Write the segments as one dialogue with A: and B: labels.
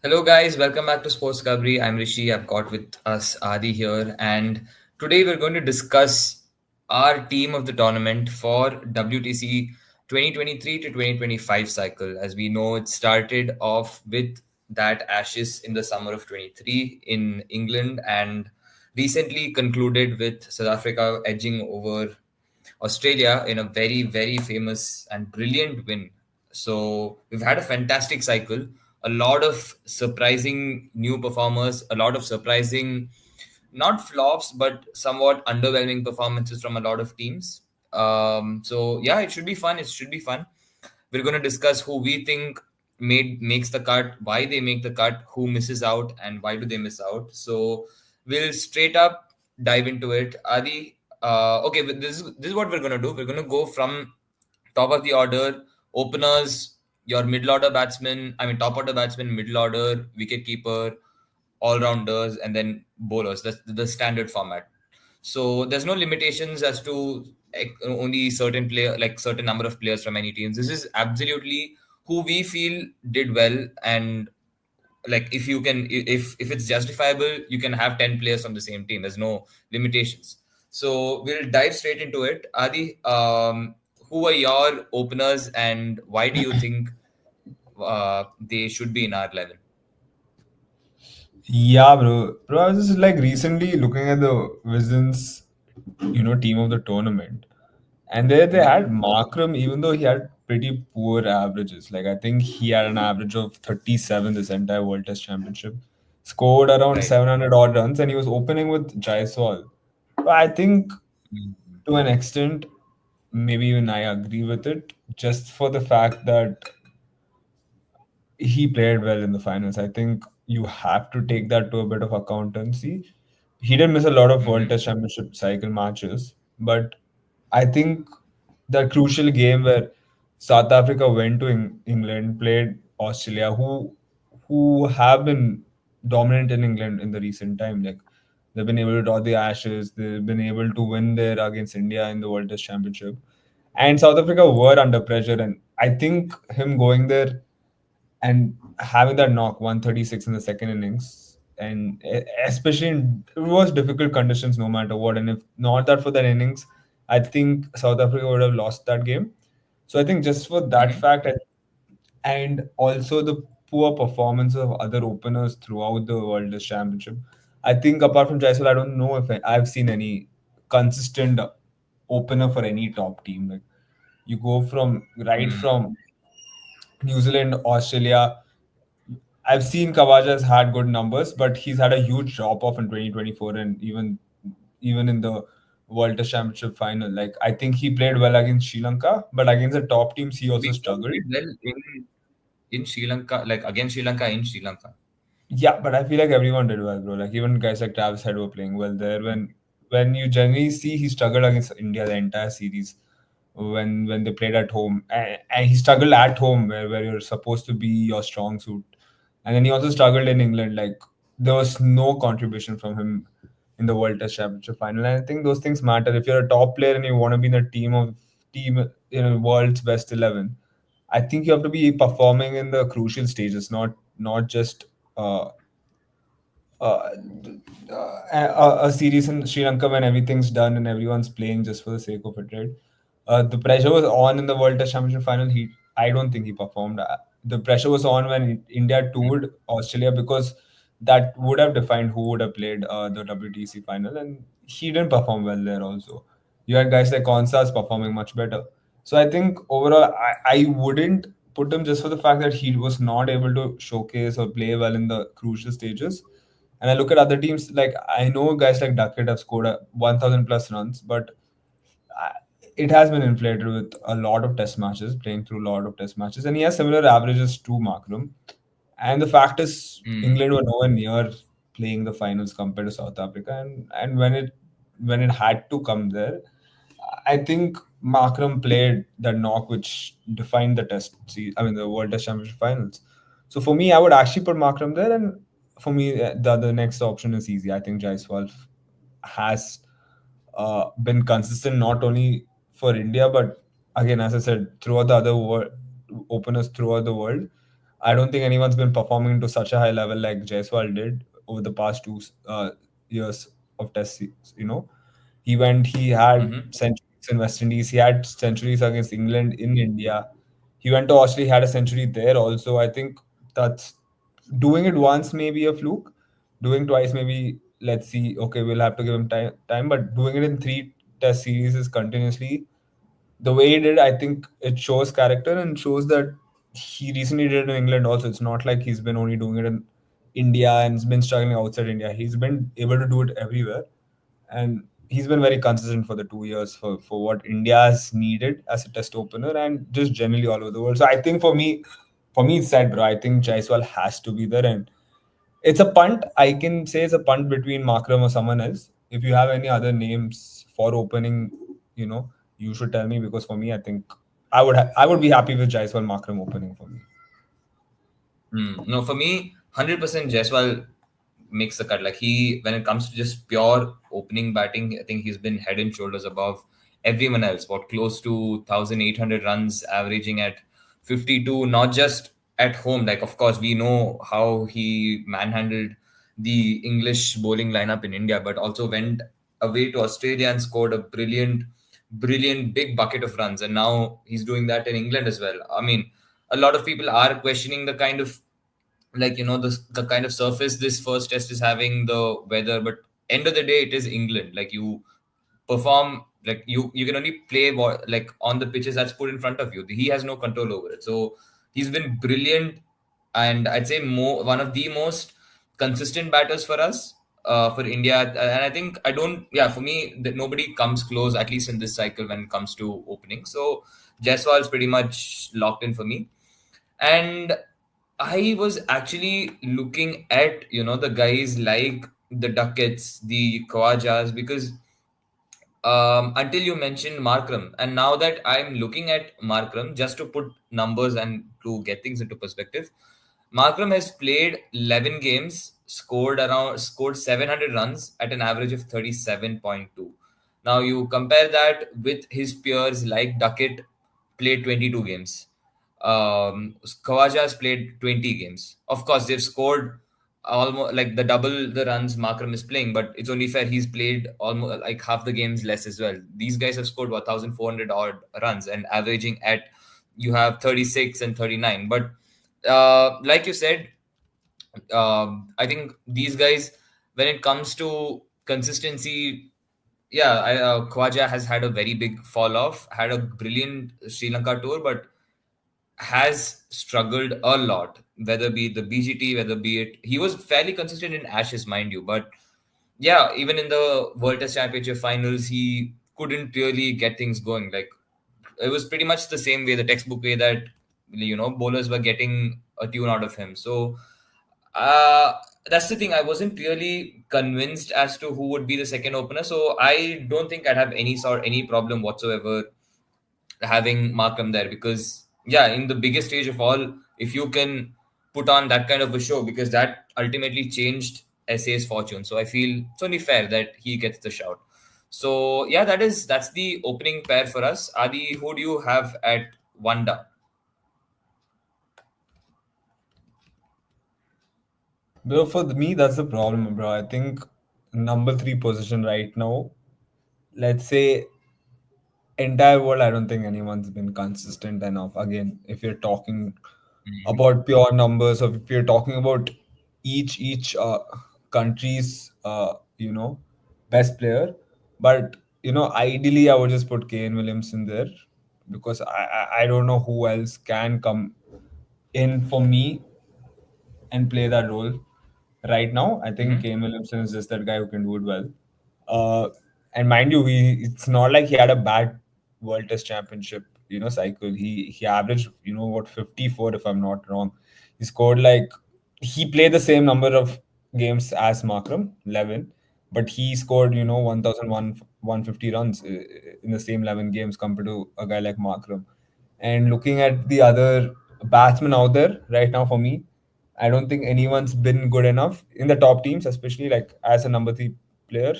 A: Hello, guys. Welcome back to Sports Discovery. I'm Rishi. I've got with us Adi here, and today we're going to discuss our team of the tournament for WTC 2023 to 2025 cycle. As we know, it started off with that Ashes in the summer of 23 in England, and recently concluded with South Africa edging over Australia in a very, very famous and brilliant win. So we've had a fantastic cycle, a lot of surprising new performers, a lot of surprising, not flops, but somewhat underwhelming performances from a lot of teams. So yeah, it should be fun. It should be fun. We're going to discuss who we think makes the cut, why they make the cut, who misses out, and why do they miss out. So we'll straight up dive into it. Adi, okay, but this is what we're going to do. We're going to go from top of the order, openers, your middle order batsman. I mean, top order batsman, middle order, wicket keeper, all rounders, and then bowlers. That's the standard format. So there's no limitations as to only certain player, like certain number of players from any teams. This is absolutely who we feel did well, and like if you can, if it's justifiable, you can have 10 players from the same team. There's no limitations. So we'll dive straight into it. Adi, who are your openers, and why do you think they should be in our 11?
B: Yeah, bro. Bro, I was just like recently looking at the Wizards, team of the tournament. And there they
A: Mm-hmm.
B: had Markram, even though he had pretty poor averages. Like I think he had an average of 37 this entire World Test Championship. Scored around
A: Right.
B: 700 odd runs, and he was opening with Jaiswal. But I think
A: Mhm.
B: to an extent, maybe even I agree with it, just for the fact that he played well in the finals. I think you have to take that to a bit of accountancy. He did miss a lot of World
A: Mm-hmm.
B: Test Championship cycle matches, but I think that crucial game where South Africa went to England, played Australia, who have been dominant in England in the recent time. Like they've been able to draw the Ashes, they've been able to win there against India in the World Test Championship, and South Africa were under pressure. And I think him going there and having that knock 136 in the second innings, and especially it was difficult conditions no matter what, and if not that for that innings, I think South Africa would have lost that game. So I think just for that
A: Mm-hmm.
B: fact, and also the poor performance of other openers throughout the World Test Championship, I think apart from Jaiswal, I don't know if I've seen any consistent opener for any top team. Like you go from right
A: Mm-hmm.
B: from New Zealand, Australia. I've seen Kawaja has had good numbers, but he's had a huge drop off in 2024, and even in the World Test Championship final. Like I think he played well against Sri Lanka, but against the top teams he also
A: We all
B: struggled.
A: did well in Sri Lanka, like against Sri Lanka in Sri Lanka.
B: Yeah, but I feel like everyone did well, bro. Like even guys like Travis Head were playing well there. When you generally see he struggled against India the entire series when they played at home, and he struggled at home where you're supposed to be your strong suit, and then he also struggled in England. Like there was no contribution from him in the World Test Championship final, and I think those things matter. If you're a top player and you want to be in the world's best 11, I think you have to be performing in the crucial stages, not just uh, uh, a series in Sri Lanka when everything's done and everyone's playing just for the sake of it, right? The pressure was on in the World Test Championship final. I don't think he performed. The pressure was on when India toured Australia because that would have defined who would have played the WTC final, and he didn't perform well there. Also, you had guys like Consas performing much better. So I think overall, I wouldn't put him just for the fact that he was not able to showcase or play well in the crucial stages. And I look at other teams, like I know guys like Duckett have scored 1,000 plus runs, but I- it has been inflated with a lot of test matches, playing through a lot of test matches. And he has similar averages to Markram. And the fact is,
A: Mm.
B: England were nowhere near playing the finals compared to South Africa. And when it had to come there, I think Markram played that knock which defined the I mean, the World Test Championship finals. So for me, I would actually put Markram there. And for me, the next option is easy. I think Jaiswal has been consistent not only for India, but again, as I said, throughout the other world, openers throughout the world. I don't think anyone's been performing to such a high level like Jaiswal did over the past years of Test series. He had
A: Mm-hmm.
B: centuries in West Indies. He had centuries against England in India. He went to Australia, had a century there also. I think that's doing it once may be a fluke. Doing twice maybe let's see. Okay, we'll have to give him time. But doing it in three Test series is continuously the way he did, I think it shows character and shows that he recently did it in England also. It's not like he's been only doing it in India and has been struggling outside India. He's been able to do it everywhere. And he's been very consistent for the 2 years for what India has needed as a test opener and just generally all over the world. So I think for me it's sad, bro. I think Jaiswal has to be there and it's a punt. I can say it's a punt between Makram or someone else. If you have any other names for opening, you should tell me because for me, I think I would be happy with Jaiswal Makram opening for me.
A: No, for me, 100% Jaiswal makes the cut. Like when it comes to just pure opening batting, I think he's been head and shoulders above everyone else. What close to 1,800 runs, averaging at 52. Not just at home. Like of course we know how he manhandled the English bowling lineup in India, but also went away to Australia and scored a brilliant big bucket of runs. And now he's doing that in England as well. I mean, a lot of people are questioning the kind of the kind of surface this first test is having, the weather, but end of the day it is England. Like you perform, like you can only play like on the pitches that's put in front of you. He has no control over it. So he's been brilliant, and I'd say one of the most consistent batters for us, for India. And I think I don't yeah for me that nobody comes close, at least in this cycle, when it comes to opening. So Jaiswal is pretty much locked in for me. And I was actually looking at, the guys like the Duckets, the Khawajas, because until you mentioned Markram, and now that I'm looking at Markram, just to put numbers and to get things into perspective, Markram has played 11 games, scored 700 runs at an average of 37.2. Now you compare that with his peers like Duckett, played 22 games. Khawaja has played 20 games. Of course, they've scored almost like the double the runs Markram is playing, but it's only fair he's played almost like half the games less as well. These guys have scored 1,400 odd runs and averaging at, you have 36 and 39. But like you said, I think these guys, when it comes to consistency, yeah, Khwaja has had a very big fall off, had a brilliant Sri Lanka tour, but has struggled a lot, whether be it the BGT, whether be it, he was fairly consistent in Ashes, mind you, but yeah, even in the World Test Championship finals, he couldn't really get things going. Like it was pretty much the same way, the textbook way that bowlers were getting a tune out of him. So uh, that's the thing. I wasn't really convinced as to who would be the second opener. So I don't think I'd have any problem whatsoever having Markham there, because yeah, in the biggest stage of all, if you can put on that kind of a show, because that ultimately changed SA's fortune. So I feel it's only fair that he gets the shout. So yeah, that's the opening pair for us. Adi, who do you have at one down?
B: Bro, for me, that's the problem, bro. I think number three position right now, let's say entire world, I don't think anyone's been consistent enough. Again, if you're talking
A: Mhm.
B: about pure numbers, or if you're talking about each country's best player, but ideally I would just put Kane Williamson there because I don't know who else can come in for me and play that role right now. I think
A: Mhm.
B: Kane Williamson is just that guy who can do it well. Uh, and mind you, it's not like he had a bad World Test Championship, cycle. He averaged, what 54 if I'm not wrong. He scored like he played the same number of games as Markram, 11, but he scored 1,150 runs in the same 11 games compared to a guy like Markram. And looking at the other batsmen out there right now, for me, I don't think anyone's been good enough in the top teams, especially like as a number three player.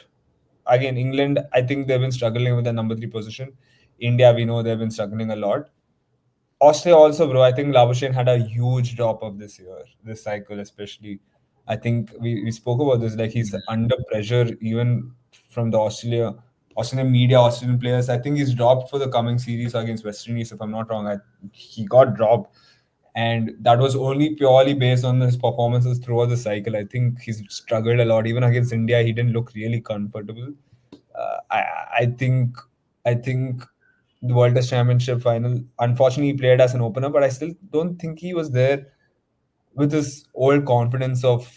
B: Again, England, I think they've been struggling with the number three position. India, we know they've been struggling a lot. Australia also, bro. I think Labuschagne had a huge drop of this year, this cycle especially. I think we spoke about this. Like he's under pressure even from the Australian media, Australian players. I think he's dropped for the coming series against West Indies. If I'm not wrong, he got dropped, and that was only purely based on his performances throughout the cycle. I think he's struggled a lot. Even against India, he didn't look really comfortable. I think the World Test Championship final. Unfortunately, he played as an opener, but I still don't think he was there with his old confidence of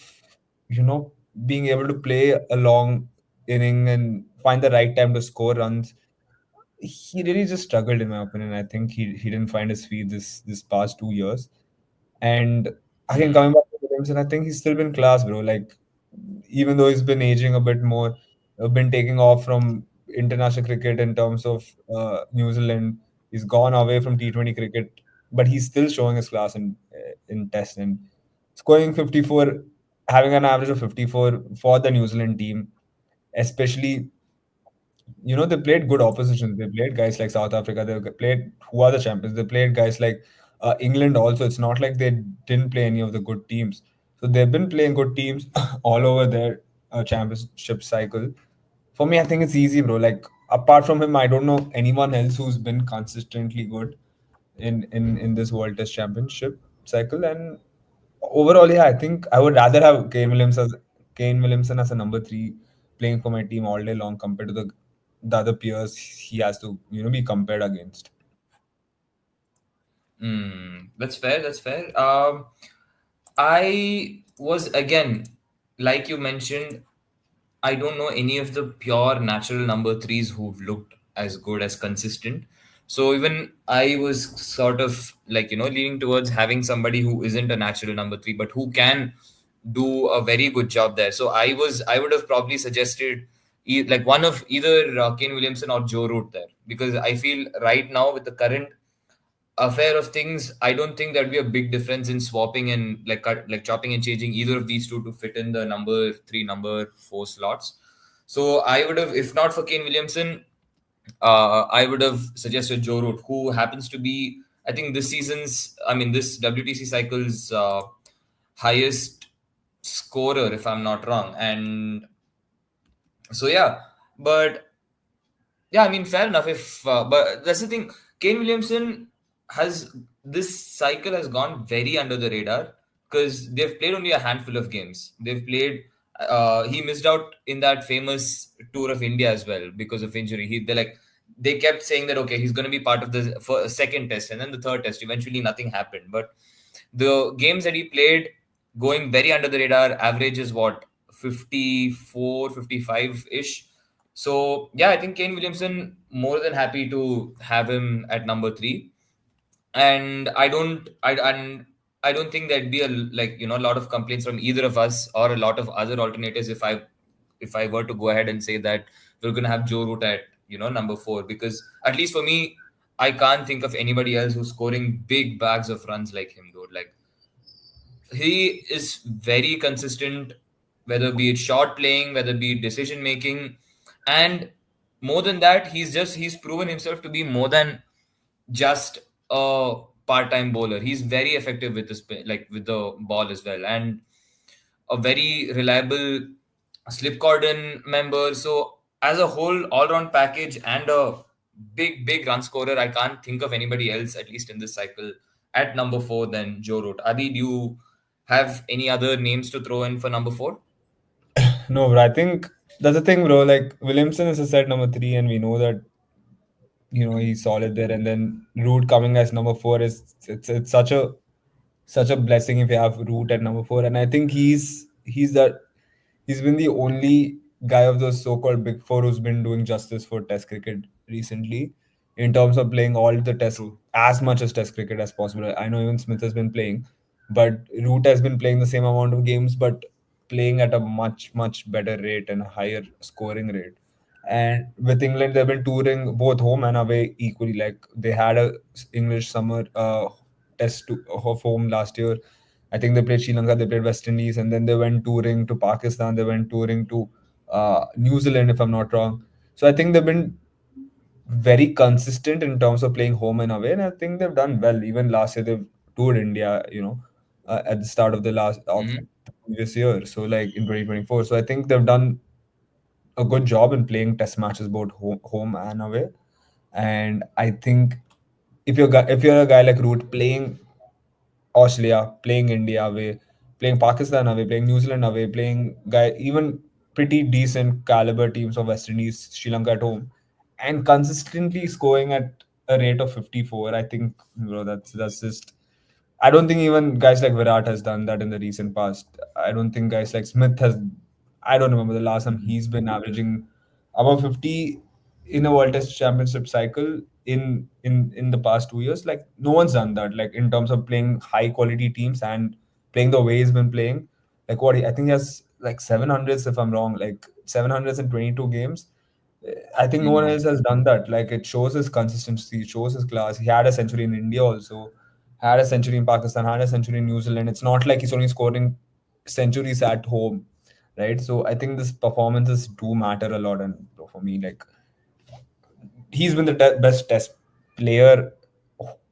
B: being able to play a long inning and find the right time to score runs. He really just struggled, in my opinion. I think he didn't find his feet this past 2 years. And again, coming back to Williamson, I think he's still been class, bro. Like, even though he's been aging a bit more, been taking off from international cricket in terms of New Zealand, he's gone away from T20 cricket, but he's still showing his class in Test and scoring 54, having an average of 54 for the New Zealand team, especially they played good oppositions. They played guys like South Africa. They played who are the champions. They played guys like England also. It's not like they didn't play any of the good teams. So they've been playing good teams all over their championship cycle. For me, I think it's easy, bro. Like apart from him, I don't know anyone else who's been consistently good in this World Test Championship cycle. And overall, yeah, I think I would rather have Kane Williamson as a number three playing for my team all day long compared to the other peers he has to be compared against.
A: That's fair. That's fair. I was again, like you mentioned, I don't know any of the pure natural number threes who've looked as good as consistent. So even I was sort of like, leaning towards having somebody who isn't a natural number three, but who can do a very good job there. So I would have probably suggested like one of either Kane Williamson or Joe Root there, because I feel right now with the current affair of things, I don't think there'd be a big difference in swapping and like chopping and changing either of these two to fit in the number three, number four slots. So I would have, if not for Kane Williamson, I would have suggested Joe Root, who happens to be, I think, this WTC cycle's highest scorer, if I'm not wrong. And so, yeah, but yeah, I mean, fair enough. If but that's the thing, Kane Williamson has this cycle has gone very under the radar because they've played only a handful of games. They've played. He missed out in that famous tour of India as well because of injury. They kept saying that okay, he's going to be part of the second test and then the third test. Eventually, nothing happened. But the games that he played, going very under the radar, average is what 54, 55 ish. So yeah, I think Kane Williamson, more than happy to have him at number three, and I don't think there'd be a lot of complaints from either of us or a lot of other alternatives if I were to go ahead and say that we're gonna have Joe Root at number four, because at least for me, I can't think of anybody else who's scoring big bags of runs like him, dude. Like he is very consistent, whether be it shot playing, whether be it decision making, and more than that, he's proven himself to be more than just a part-time bowler. He's very effective with with the ball as well, and a very reliable slip cordon member. So as a whole all-round package and a big run scorer, I can't think of anybody else, at least in this cycle, at number four than Joe Root. Adi, do you have any other names to throw in for number four?
B: No, bro. I think that's the thing, bro. Like Williamson is a set number three, and we know that he's solid there. And then Root coming as number four is it's such a blessing if you have Root at number four. And I think he's been the only guy of those so-called big four who's been doing justice for Test cricket recently, in terms of playing all the test
A: True.
B: as much as Test cricket as possible. I know even Smith has been playing, but Root has been playing the same amount of games, but playing at a much better rate and a higher scoring rate. And with England, they've been touring both home and away equally. Like they had a English summer of home last year. I think they played Sri Lanka, they played West Indies, and then they went touring to Pakistan. They went touring to New Zealand, if I'm not wrong. So I think they've been very consistent in terms of playing home and away, and I think they've done well. Even last year, they've toured India, at the start of the last of
A: Hmm.
B: the previous year. So like in 2024, so I think they've done a good job in playing test matches both home and away. And I think if you're a guy like Root playing Australia, playing India away, playing Pakistan away, playing New Zealand away, playing guy even pretty decent caliber teams of West Indies, Sri Lanka at home, and consistently scoring at a rate of 54. I think, bro, that's just. I don't think even guys like Virat has done that in the recent past. I don't think guys like Smith has. I don't remember the last time he's been averaging above 50 in a World Test Championship cycle in the past 2 years. Like no one's done that. Like in terms of playing high quality teams and playing the way he's been playing. Like what I think he has like 700s if I'm wrong. Like 700s in 22 games. I think no one
A: Hmm.
B: else has done that. Like it shows his consistency, it shows his class. He had a century in India also, had a century in Pakistan, had a century in New Zealand. It's not like he's only scoring centuries at home, right? So I think this performances do matter a lot. And for me, like he's been the best test player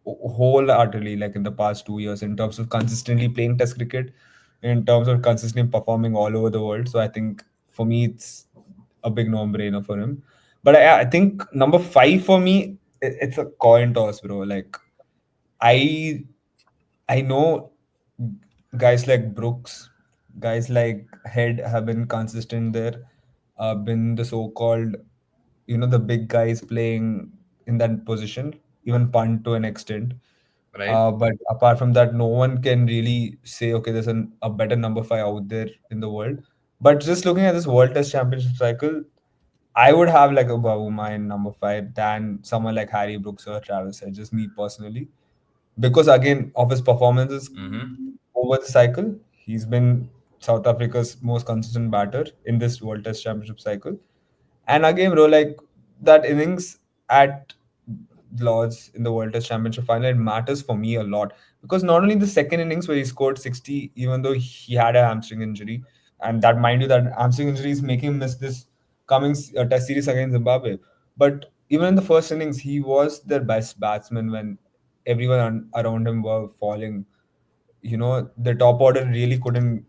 B: wholeheartedly, like in the past 2 years, in terms of consistently playing test cricket, in terms of consistently performing all over the world. So I think for me it's a big no-brainer for him. But I think number 5 for me, it's a coin toss, bro. Like I I know guys like Brooks, guys like Head have been consistent there, been the so-called, the big guys playing in that position, even punt to an extent.
A: Right.
B: But apart from that, no one can really say, okay, there's a better number 5 out there in the world. But just looking at this World Test Championship cycle, I would have like a Bavuma in number 5 than someone like Harry Brooks or Travis Head, just me personally, because again of his performances
A: Hmm.
B: over the cycle. He's been South Africa's most consistent batter in this World Test Championship cycle. And again, bro, like that innings at Lords in the World Test Championship final, it matters for me a lot, because not only the second innings where he scored 60, even though he had a hamstring injury, and that, mind you, that hamstring injury is making him miss this coming Test series against Zimbabwe. But even in the first innings, he was their best batsman when everyone around him were falling. The top order really couldn't,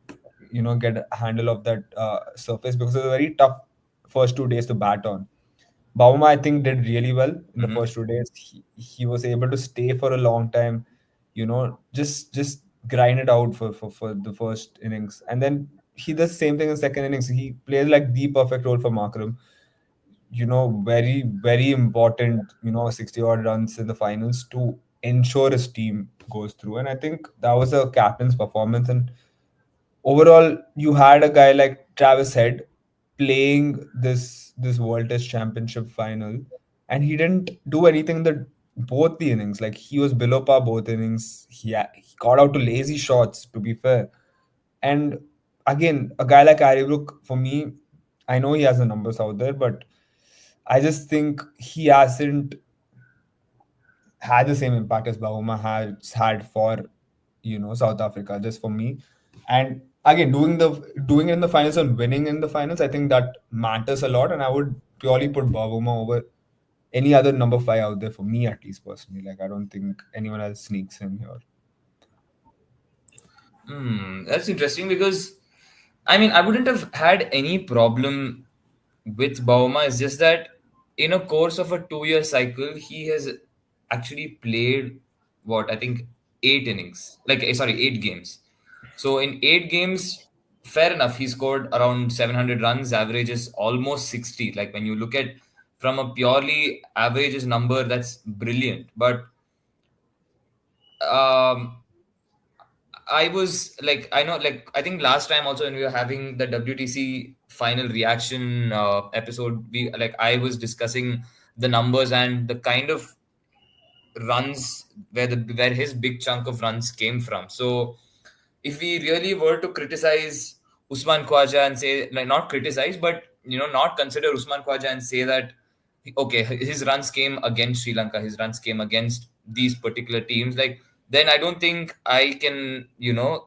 B: get a handle of that surface, because it was a very tough first 2 days to bat on. Bauma, I think, did really well in the
A: Hmm.
B: first 2 days. He was able to stay for a long time, just grind it out for the first innings. And then he does the same thing in the second innings. He plays like the perfect role for Markram. Very, very important, 60 odd runs in the finals to ensure his team goes through. And I think that was a captain's performance. And overall, you had a guy like Travis Head playing this World Test Championship final, and he didn't do anything in the both the innings. Like he was below par both innings. He got out to lazy shots, to be fair. And again, a guy like Harry Brook, for me, I know he has the numbers out there, but I just think he hasn't had the same impact as Bahuma has had for South Africa, just for me. And again, doing it in the finals and winning in the finals, I think that matters a lot. And I would purely put Bahuma over any other number 5 out there, for me at least personally. Like I don't think anyone else sneaks in here.
A: Hmm. That's interesting because, I mean, I wouldn't have had any problem with Bauma. It's just that in a course of a 2 year cycle, he has actually played what I think 8 innings, like sorry, 8 games. So in 8 games, fair enough, he scored around 700 runs, averages almost 60. Like when you look at from a purely averages number, that's brilliant. But um, I was like, I know, like, I think last time also when we were having the WTC final reaction episode, I was discussing the numbers and the kind of runs where his big chunk of runs came from. So if we really were to criticize Usman Khwaja and say, like, not criticize, but not consider Usman Khwaja and say that okay, his runs came against Sri Lanka, his runs came against these particular teams, like then I don't think I can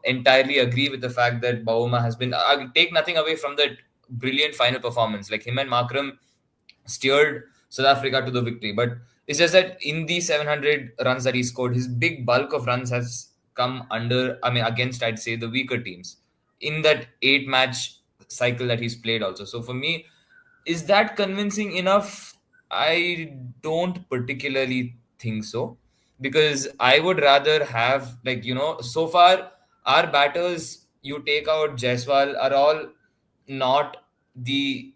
A: entirely agree with the fact that Bauma has been. I'll take nothing away from that brilliant final performance. Like him and Makram steered South Africa to the victory. But it's just that in the 700 runs that he scored, his big bulk of runs has come under, I mean, against, I'd say, the weaker teams in that 8 match cycle that he's played also. So for me, is that convincing enough? I don't particularly think so, because I would rather have, like, so far our batters, you take out Jaiswal, are all not the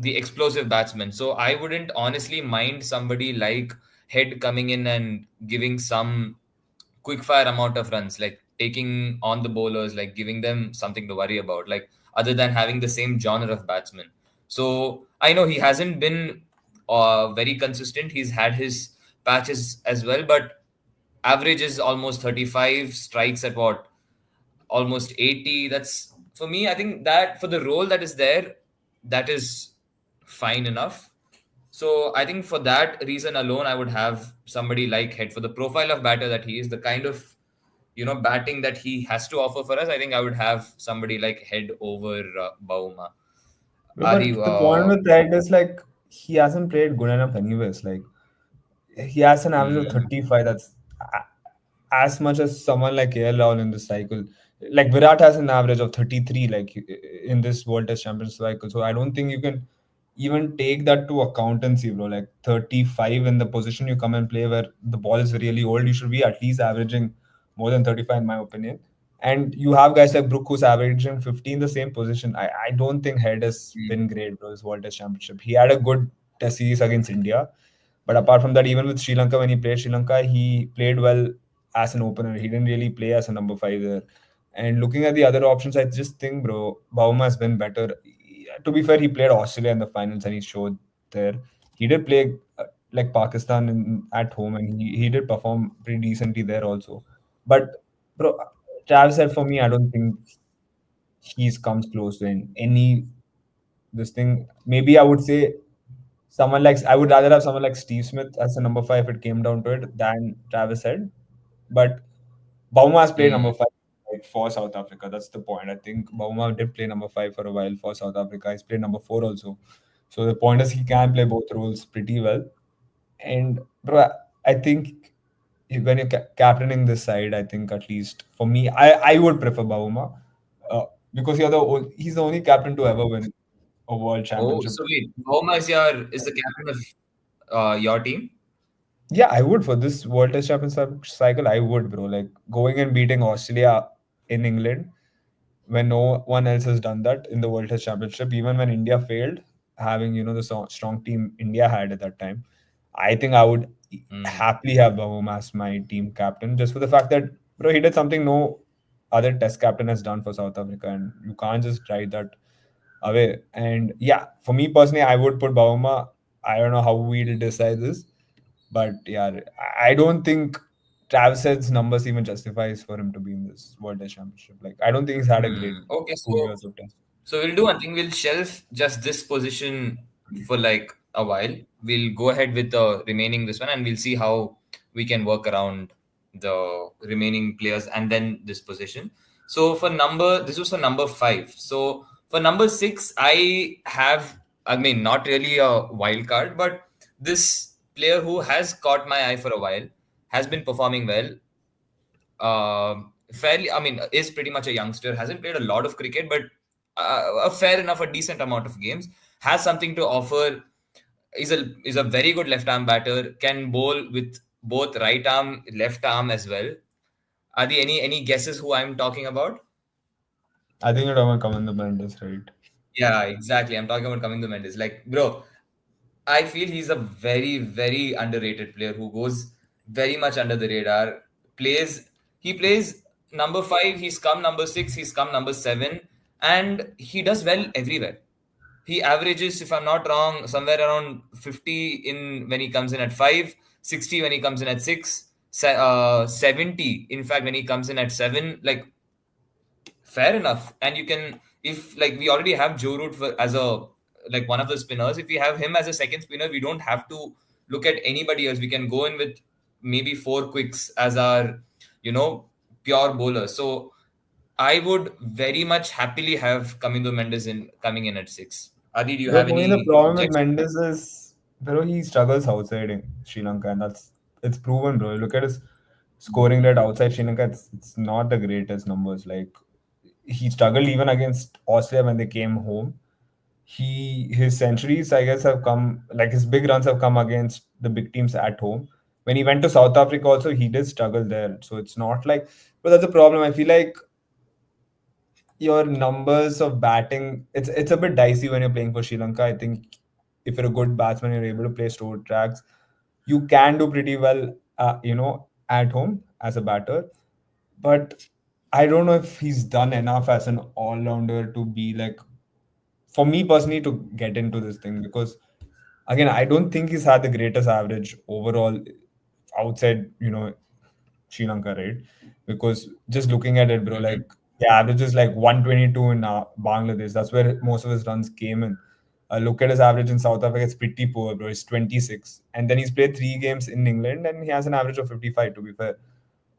A: explosive batsmen. So I wouldn't honestly mind somebody like Head coming in and giving some quick fire amount of runs, like taking on the bowlers, like giving them something to worry about, like other than having the same genre of batsman. So I know he hasn't been very consistent. He's had his patches as well, but average is almost 35, strikes at what, almost 80. That's, for me, I think that for the role that is there, that is fine enough. So I think for that reason alone, I would have somebody like Head for the profile of batter that he is, the kind of batting that he has to offer for us. I think I would have somebody like Head over Bauma.
B: No,
A: Adi,
B: but the point with that is like he hasn't played good enough anyways. Like he has an average of
A: mm,
B: 35. That's as much as someone like KL Rahul in this cycle. Like Virat has an average of 33, like in this World Test Championship cycle. So I don't think you can even take that to accountancy, bro. Like 35 in the position you come and play where the ball is really old, you should be at least averaging more than 35, in my opinion. And you have guys like Brook who's averaging 50 in the same position. I don't think Head has
A: mm,
B: been great, bro, this World Test Championship. He had a good test series against India. But apart from that, even with Sri Lanka, when he played Sri Lanka, he played well as an opener. He didn't really play as a number five there. And looking at the other options, I just think, bro, Bauma has been better. To be fair, he played Australia in the finals and he showed there. He did play like Pakistan at home and he did perform pretty decently there also. But, bro, Travis said for me, I don't think he's comes close to any this thing. Maybe I would say someone like I would rather have someone like Steve Smith as a number five if it came down to it than Travis Head. But Bauma has played
A: mm,
B: number five like, for South Africa. That's the point. I think Bauma did play number five for a while for South Africa. He's played number four also. So the point is he can play both roles pretty well. And bro, I think when you're captaining this side, I think at least for me, I would prefer Bauma uh, because he's the only captain to ever win a world
A: oh,
B: championship.
A: so wait, Bauma is the captain of your team?
B: Yeah, I would for this World Test Championship cycle. I would, bro. Like going and beating Australia in England when no one else has done that in the World Test Championship. Even when India failed, having the strong team India had at that time, I think I would
A: Mm,
B: happily have Bahom as my team captain just for the fact that bro he did something no other Test captain has done for South Africa, and you can't just write that away. And yeah, for me personally, I would put Bahoma. I don't know how we'll decide this, but yeah, I don't think Travis Head's numbers even justifies for him to be in this World Test Championship. Like, I don't think he's had a great
A: okay,
B: 2 years of Test.
A: so we'll do one thing. We'll shelf just this position for like a while. We'll go ahead with the remaining this one, and we'll see how we can work around the remaining players and then this position. So this was for number five. So for number six, I have, I mean, not really a wild card, but this player who has caught my eye for a while, has been performing well, fairly, I mean, is pretty much a youngster, hasn't played a lot of cricket, but a fair enough, a decent amount of games, has something to offer, is a very good left arm batter, can bowl with both right arm, left arm as well. Adi, any guesses who I'm talking about?
B: I think you're talking about Kaman the Mendes, right?
A: Yeah, exactly. I'm talking about Kamindu Mendes. Like, bro, I feel he's a very, very underrated player who goes very much under the radar. He plays number five, he's come number six, he's come number seven, and he does well everywhere. He averages, if I'm not wrong, somewhere around 50 in when he comes in at five, 60 when he comes in at six, 70, in fact, when he comes in at seven. Like, fair enough. And you can, if like we already have Joe Root as a like one of the spinners, if we have him as a second spinner, we don't have to look at anybody else. We can go in with maybe four quicks as our, you know, pure bowler. So I would very much happily have Kamindo Mendes in coming in at six. Adi, do you
B: Bro,
A: have
B: for me, the
A: any
B: problem with
A: objection?
B: Mendes is. Bro, he struggles outside in Sri Lanka, and it's proven, bro. Look at his scoring rate outside Sri Lanka. It's not the greatest numbers. Like he struggled even against Australia when they came home. His centuries, I guess, have come like his big runs have come against the big teams at home. When he went to South Africa, also he did struggle there. So it's not like, but that's a problem. I feel like your numbers of batting, it's a bit dicey when you're playing for Sri Lanka. I think if you're a good batsman, you're able to play short tracks. You can do pretty well, at home as a batter. But I don't know if he's done enough as an all-rounder to be like, for me personally, to get into this thing because again, I don't think he's had the greatest average overall outside, Sri Lanka, right? Because just looking at it, bro,
A: Hmm.
B: like the average is like 122 in Bangladesh. That's where most of his runs came in. Look at his average in South Africa; it's pretty poor, bro. It's 26, and then he's played 3 games in England, and he has an average of 55. To be fair,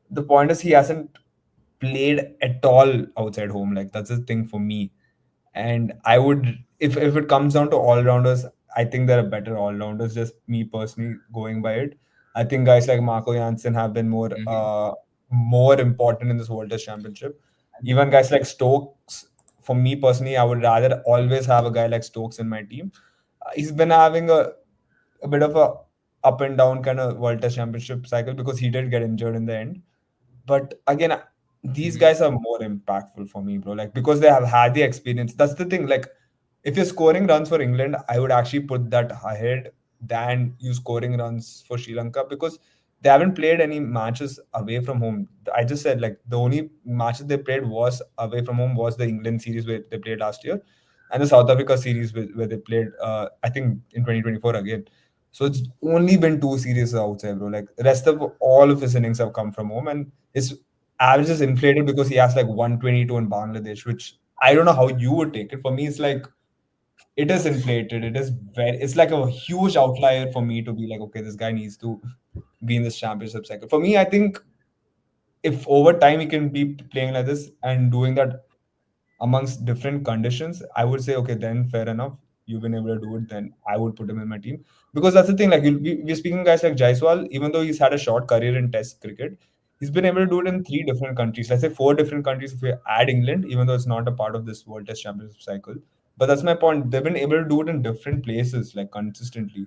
B: the point is he hasn't played at all outside home. Like that's the thing for me. And I would, if it comes down to all rounders, I think there are better all rounders. Just me personally going by it. I think guys like Marco Janssen have been
A: Hmm.
B: more important in this World Test Championship. Even guys like Stokes, for me personally, I would rather always have a guy like Stokes in my team. He's been having a bit of a up and down kind of World Test Championship cycle because he did get injured in the end. But again, these
A: Hmm.
B: guys are more impactful for me, bro. Like because they have had the experience. That's the thing. Like if you're scoring runs for England, I would actually put that ahead than you scoring runs for Sri Lanka because they haven't played any matches away from home. I just said like the only matches they played was away from home was the England series where they played last year, and the South Africa series where they played. I think in 2024 again. So it's only been 2 series outside, bro. Like the rest of all of his innings have come from home, and his average is inflated because he has like 122 in Bangladesh, which I don't know how you would take it. For me, it's like it is inflated. It is it's like a huge outlier for me to be like, okay, this guy needs to be in this championship cycle. For me, I think if over time he can be playing like this and doing that amongst different conditions, I would say, okay, then fair enough. You've been able to do it, then I would put him in my team. Because that's the thing, like we're speaking guys like Jaiswal, even though he's had a short career in Test cricket, he's been able to do it in 3 different countries. Let's say 4 different countries if we add England, even though it's not a part of this World Test Championship cycle. But that's my point. They've been able to do it in different places, like consistently.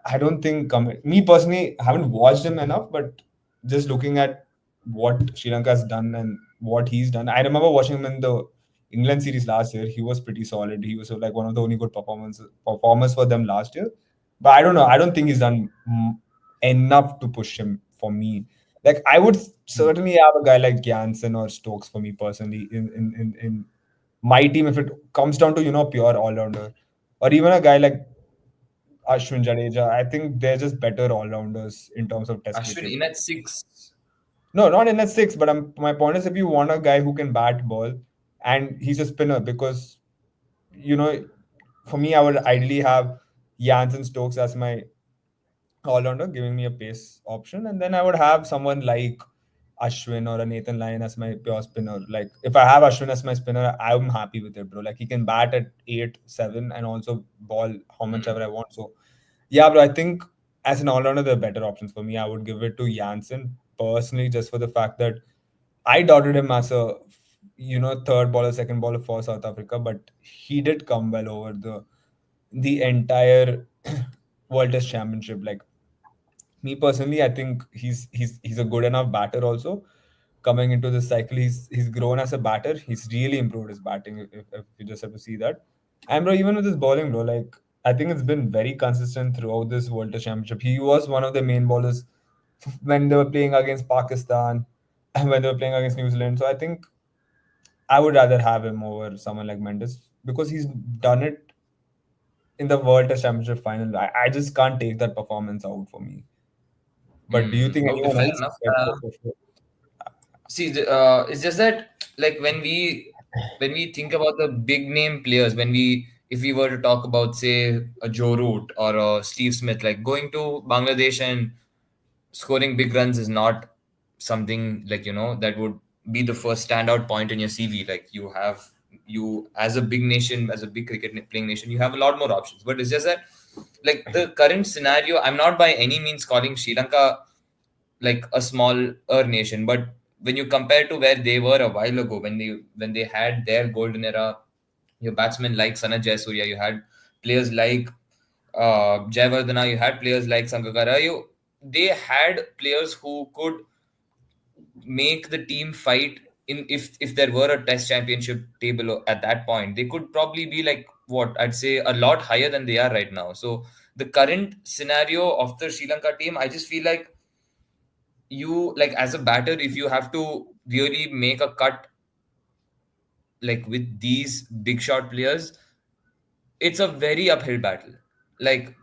B: I don't think, me personally, I haven't watched him enough, but just looking at what Sri Lanka has done and what he's done, I remember watching him in the England series last year. He was pretty solid. He was like one of the only good performers for them last year. But I don't know. I don't think he's done enough to push him for me. Like I would certainly have a guy like Jansen or Stokes for me personally in my team if it comes down to pure all rounder, or even a guy like Ashwin Jadeja. I think they're just better all rounders in terms of Test
A: Ashwin
B: cricket.
A: in at six.
B: No, not in a six, but my point is if you want a guy who can bat ball and he's a spinner because you know, for me, I would ideally have Jansen Stokes as my all-rounder, giving me a pace option, and then I would have someone like Ashwin or a Nathan Lyon as my pure spinner. Like if I have Ashwin as my spinner, I'm happy with it, bro. Like he can bat at 8, 7, and also ball how much ever I want. So yeah, bro. I think as an all-rounder, there are better options for me. I would give it to Jansen personally, just for the fact that I doubted him as a third baller, second baller for South Africa, but he did come well over the entire World Test Championship. Like me personally, I think he's a good enough batter also. Coming into this cycle, he's grown as a batter. He's really improved his batting. If you just have to see that, and bro, even with his bowling, bro, like I think it's been very consistent throughout this World Test Championship. He was one of the main bowlers when they were playing against Pakistan and when they were playing against New Zealand. So I think I would rather have him over someone like Mendes because he's done it in the World Test Championship final. I just can't take that performance out for me. But do you think
A: Okay,
B: anyone
A: fair
B: else is
A: enough.
B: better for sure?
A: See, it's just that like when we think about the big name players, when we if we were to talk about say a Joe Root or a Steve Smith, like going to Bangladesh and scoring big runs is not something like that would be the first standout point in your CV. Like you as a big nation, as a big cricket playing nation, you have a lot more options. But it's just that like the current scenario, I'm not by any means calling Sri Lanka like a smaller nation, but when you compare to where they were a while ago, when they had their golden era, your batsmen like Sanat Jayasuriya, you had players like Jayavardena, you had players like Sangakkara, they had players who could make the team fight in, if there were a test championship table at that point, they could probably be like what I'd say a lot higher than they are right now. So the current scenario of the Sri Lanka team, I just feel like you, like as a batter, if you have to really make a cut like with these big shot players, it's a very uphill battle. Like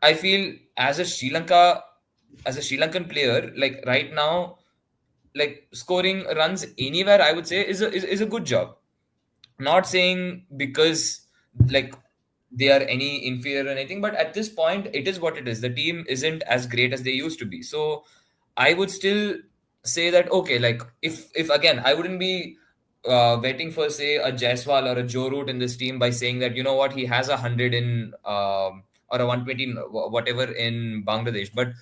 A: I feel as a Sri Lankan player, like right now, like scoring runs anywhere, I would say is a good job. Not saying because like they are any inferior or anything, but at this point it is what it is. The team isn't as great as they used to be. So I would still say that okay, like if again, I wouldn't be waiting for say a Jaiswal or a Joe Root in this team by saying that you know what, he has 100 in or a 120 whatever in Bangladesh. But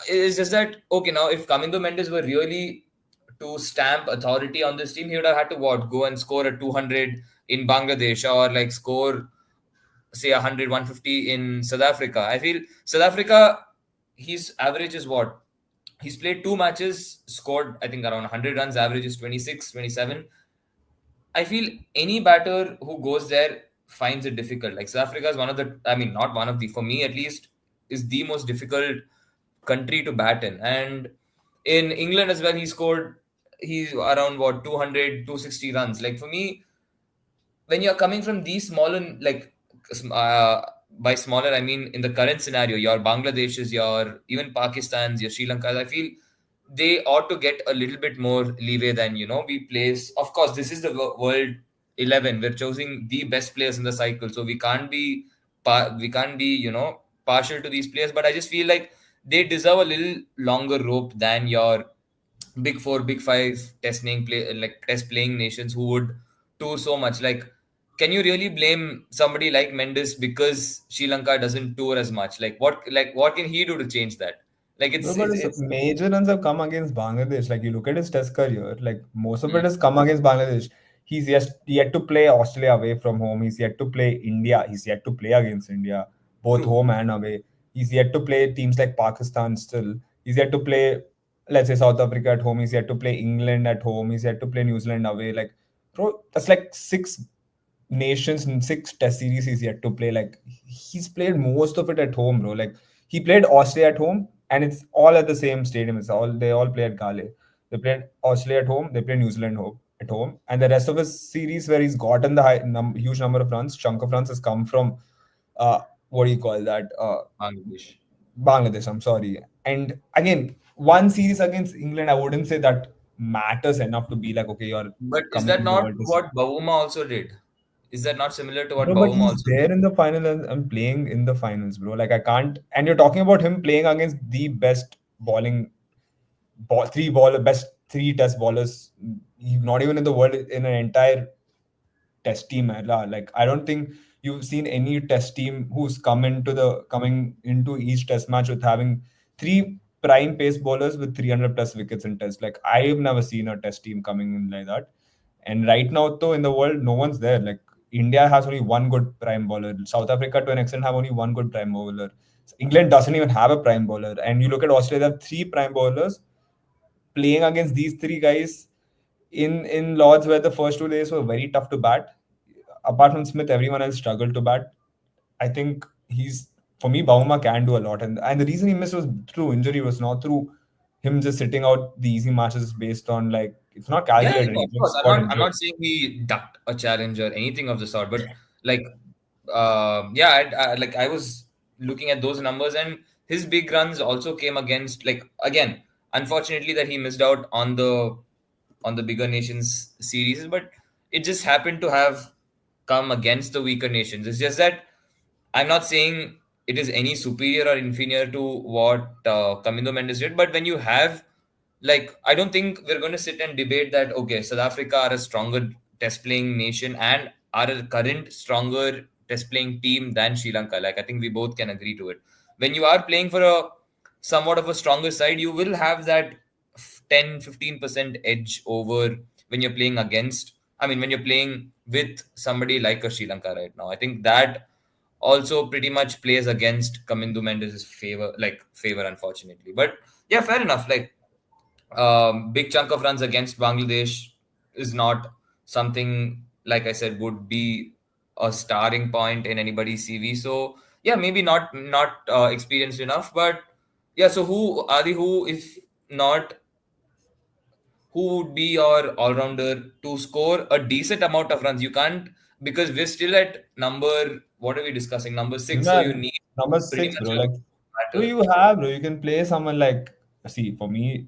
A: it's just that okay, now if Kamindo Mendes were really to stamp authority on this team, he would have had to what, go and score a 200 in Bangladesh, or like score say 100, 150 in South Africa. I feel South Africa, his average is what, he's played two matches, scored I think around 100 runs, average is 26, 27. I feel any batter who goes there finds it difficult. Like South Africa is one of the, I mean, not one of the, for me at least, is the most difficult country to bat in. And in England as well, he scored, he's around what, 200, 260 runs. Like for me, when you're coming from these smaller, like by smaller I mean in the current scenario, your Bangladesh's, your even Pakistan's, your Sri Lanka's, I feel they ought to get a little bit more leeway than we place. Of course, this is the world 11, we're choosing the best players in the cycle, so we can't be we can't be partial to these players, but I just feel like they deserve a little longer rope than your big four, big five test playing nations who would tour so much. Like, can you really blame somebody like Mendes because Sri Lanka doesn't tour as much? What can he do to change that? Like
B: Bro, but his
A: it's
B: major runs have come against Bangladesh. Like you look at his test career, like most of it
A: mm,
B: has come against Bangladesh. He's yet to play Australia away from home. He's yet to play India. He's yet to play against India, both
A: true.
B: home and away. He's yet to play teams like Pakistan still. He's yet to play, let's say, South Africa at home. He's yet to play England at home. He's yet to play New Zealand away. Like, bro, that's like six nations and six test series he's yet to play. Like he's played most of it at home, bro. Like he played Australia at home, and it's all at the same stadium. It's all they all play at Gale. They played Australia at home. They played New Zealand home at home, and the rest of his series where he's gotten the huge number of runs, chunk of runs has come from uh, what do you call that?
A: Bangladesh.
B: Bangladesh. I'm sorry. And again, one series against England, I wouldn't say that matters enough to be like, okay, you're
A: But is
B: coming
A: that
B: into the
A: not
B: World Test.
A: what Bavuma also did? Is that not similar to what
B: Bro, but
A: Bavuma
B: he's
A: also
B: there
A: did?
B: in the final and playing in the finals, bro. Like I can't. And you're talking about him playing against the best best three test ballers. Not even in the world in an entire test team. Like I don't think you've seen any test team who's coming into each test match with having three prime pace bowlers with 300 plus wickets in test. Like I've never seen a test team coming in like that. And right now, though, in the world, no one's there. Like India has only one good prime bowler. South Africa, to an extent, have only one good prime bowler. England doesn't even have a prime bowler. And you look at Australia, they have three prime bowlers playing against these three guys in Lords, where the first 2 days were very tough to bat. Apart from Smith, everyone else struggled to bat. I think he's for me, Bauma can do a lot, and the reason he missed was through injury, was not through him just sitting out the easy matches based on like it's not
A: Yeah, yeah,
B: calculated.
A: yeah,
B: He
A: of course.
B: just got
A: I'm
B: injured.
A: not saying he ducked a challenge or anything of the sort, but like, yeah, like I was looking at those numbers, and his big runs also came against, like, again, unfortunately that he missed out on the bigger nations series, but it just happened to have come against the weaker nations. It's just that I'm not saying it is any superior or inferior to what Kamindo Mendes did, but when you have, like, I don't think we're going to sit and debate that, okay, South Africa are a stronger test playing nation and are a current stronger test playing team than Sri Lanka. Like I think we both can agree to it. When you are playing for a somewhat of a stronger side, you will have that 10-15% edge over when you're playing against. I mean, when you're playing with somebody like a Sri Lanka right now, I think that also pretty much plays against Kamindu Mendes' favor, unfortunately. But yeah, fair enough. Like big chunk of runs against Bangladesh is not something, like I said, would be a starting point in anybody's CV. So yeah, maybe not experienced enough, but yeah. So who if not, who would be your all rounder to score a decent amount of runs? You can't, because we're still at number, what are we discussing? Number six. So you
B: Man,
A: need
B: number
A: pretty
B: six,
A: much
B: bro.
A: a
B: Like, bro,
A: batter.
B: you can play someone like, see, for me,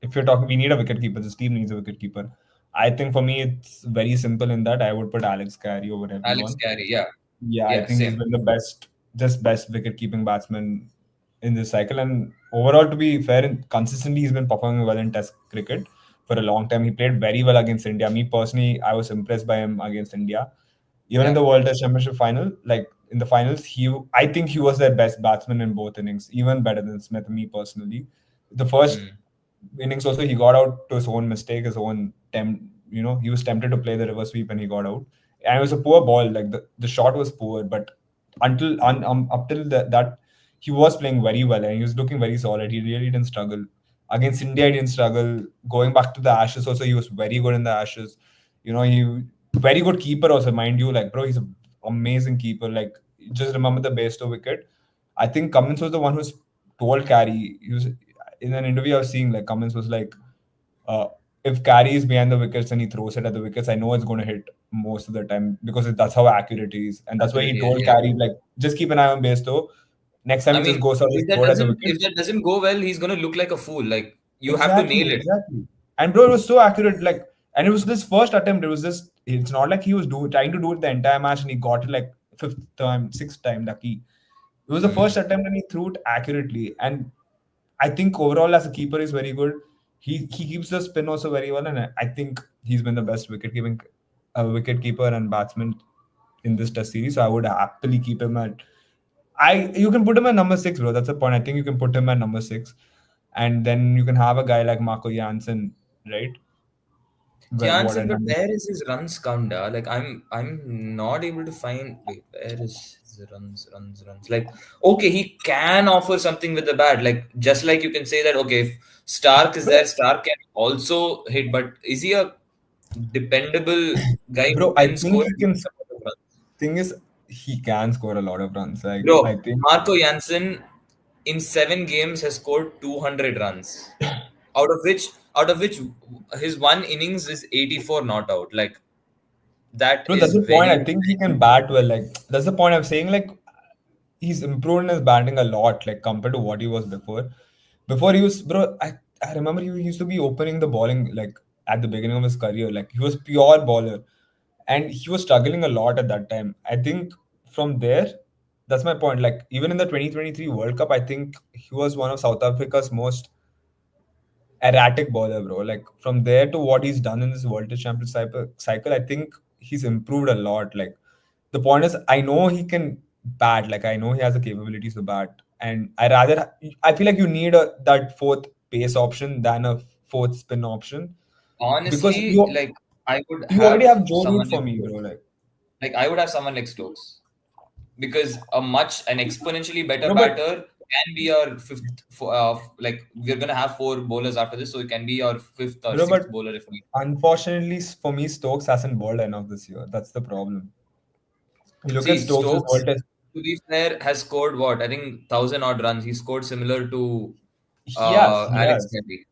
B: if you're talking, we need a wicket keeper. This team needs a wicket keeper. I think for me, it's very simple in that I would put Alex Carey over
A: Alex
B: everyone.
A: Carey, yeah,
B: Yeah, I
A: yeah,
B: think he's
A: same.
B: been the best, just best wicket keeping batsman in this cycle. And overall, to be fair, and consistently, he's been performing well in Test cricket for a long time. He played very well against India. Me personally, I was impressed by him against India. Even in
A: Yeah.
B: the World Test Championship final, like in the finals, I think he was their best batsman in both innings, even better than Smith. Me personally, the first
A: Hmm.
B: innings also he got out to his own mistake, his own tempt. He was tempted to play the reverse sweep and he got out. And it was a poor ball. Like the shot was poor, but up till that he was playing very well and he was looking very solid. He really didn't struggle against India. He didn't struggle. Going back to the Ashes, also he was very good in the Ashes. He very good keeper also, mind you. Like bro, he's an amazing keeper. Like just remember the Bairstow wicket. I think Cummins was the one who's told Carey. He was in an interview I was seeing, like Cummins was like, uh, if Carey is behind the wickets and he throws it at the wickets, I know it's going to hit most of the time because that's how accurate he is, and that's why he
A: Accurate,
B: told
A: yeah.
B: Carey like, just keep an eye on base though. Next time
A: I
B: he just
A: mean,
B: goes out, just throw it at the wicket.
A: if that doesn't go well, he's gonna look like a fool. Like you have to
B: Exactly,
A: nail it.
B: exactly. And bro, it was so accurate. Like, and it was this first attempt. It was just. It's not like he was trying to do it the entire match and he got it like fifth time, sixth time. Lucky. It was the first
A: Hmm.
B: attempt and he threw it accurately. And I think overall as a keeper is very good. He keeps the spin also very well, and I think he's been the best wicket keeper and batsman in this Test series. So I would happily keep him at. You can put him at number six, bro. That's the point. I think you can put him at number six, and then you can have a guy like Marco Jansen, right? What
A: Jansen,
B: at
A: but
B: number?
A: where is his runs count? Like I'm not able to find. Wait, where is his runs? Like okay, he can offer something with the bat. Like just like you can say that okay, if Stark is there,
B: Bro,
A: Stark can also hit. But is he a dependable guy who
B: bro, I
A: can
B: think
A: score
B: he
A: a
B: can.
A: decent amount of runs?
B: Thing is, he can score a lot of runs. Like I
A: Bro,
B: think.
A: Marco Jansen in 7 games has scored 200 runs. Out of which his one innings is 84 not out. Like that
B: Bro,
A: is
B: that's the point.
A: very,
B: I think he can bat well. Like that's the point I'm saying. Like he's improved in his batting a lot, like compared to what he was before. Before he was, bro, I remember he used to be opening the bowling like at the beginning of his career. Like he was pure bowler, and he was struggling a lot at that time. I think from there, that's my point. Like even in the 2023 World Cup, I think he was one of South Africa's most erratic bowler, bro. Like from there to what he's done in this World Test Championship cycle, I think he's improved a lot. Like the point is, I know he can bat. Like I know he has the capabilities to bat, and I feel like you need that fourth pace option than a fourth spin option because
A: honestly,
B: you
A: like I would
B: you already
A: have
B: have Joe Root
A: someone
B: for
A: like
B: me, bro.
A: Stokes.
B: Like
A: Like I would have someone like Stokes because an exponentially better
B: no, but
A: batter can be your like we're gonna have four bowlers after this, so it can be your fifth or
B: bro,
A: sixth
B: but
A: bowler if need.
B: unfortunately for me, Stokes hasn't bowled enough this year. That's the problem. You look at
A: See,
B: Stokes'
A: Stokes,
B: World Test.
A: to be fair, has scored what? I think 1,000 odd runs. He scored similar to
B: He
A: Alex
B: has.
A: Carey.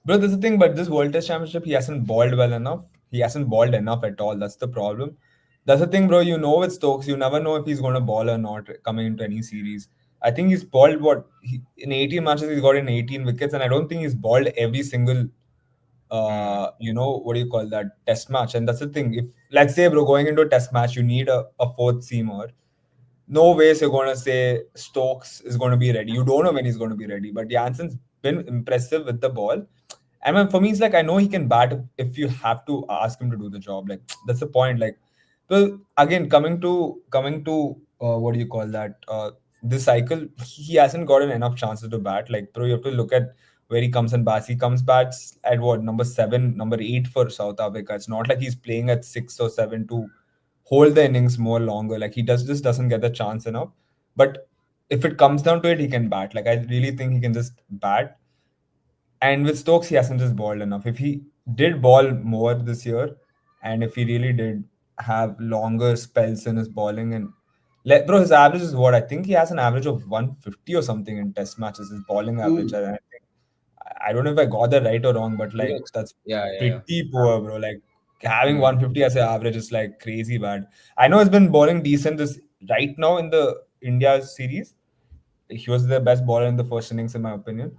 B: Bro, this is the thing, but this World Test Championship, he hasn't balled well enough. He hasn't balled enough at all. That's the problem. That's the thing, bro. You know, with Stokes, you never know if he's going to ball or not coming into any series. I think he's balled in 18 matches, he's got in 18 wickets, and I don't think he's balled every single,
A: Hmm.
B: what do you call that, test match. And that's the thing. If, let's say, bro, going into a test match, you need a fourth seamer. No ways you're going to say Stokes is going to be ready. You don't know when he's going to be ready. But Jansen's been impressive with the ball. And for me, it's like I know he can bat if you have to ask him to do the job. Like that's the point. Like Well, again, coming to what do you call that? This cycle, he hasn't gotten enough chances to bat. Like, bro, you have to look at where he comes and bats. He comes bats at what, number seven, number eight for South Africa. It's not like he's playing at six or seven to hold the innings more longer. Like he does just doesn't get the chance enough. But if it comes down to it, he can bat. Like I really think he can just bat. And with Stokes, he hasn't just balled enough. If he did ball more this year, and if he really did have longer spells in his bowling, and bro, his average is what I think he has an average of 150 or something in Test matches. His bowling average,
A: Ooh.
B: and I don't know if I got that right or wrong, but like
A: Yes.
B: that's
A: Yeah, yeah, yeah.
B: pretty poor, bro. Like having
A: Hmm.
B: 150 as an average is like crazy bad. I know he's been bowling decent this right now in the India series. He was the best bowler in the first innings, in my opinion.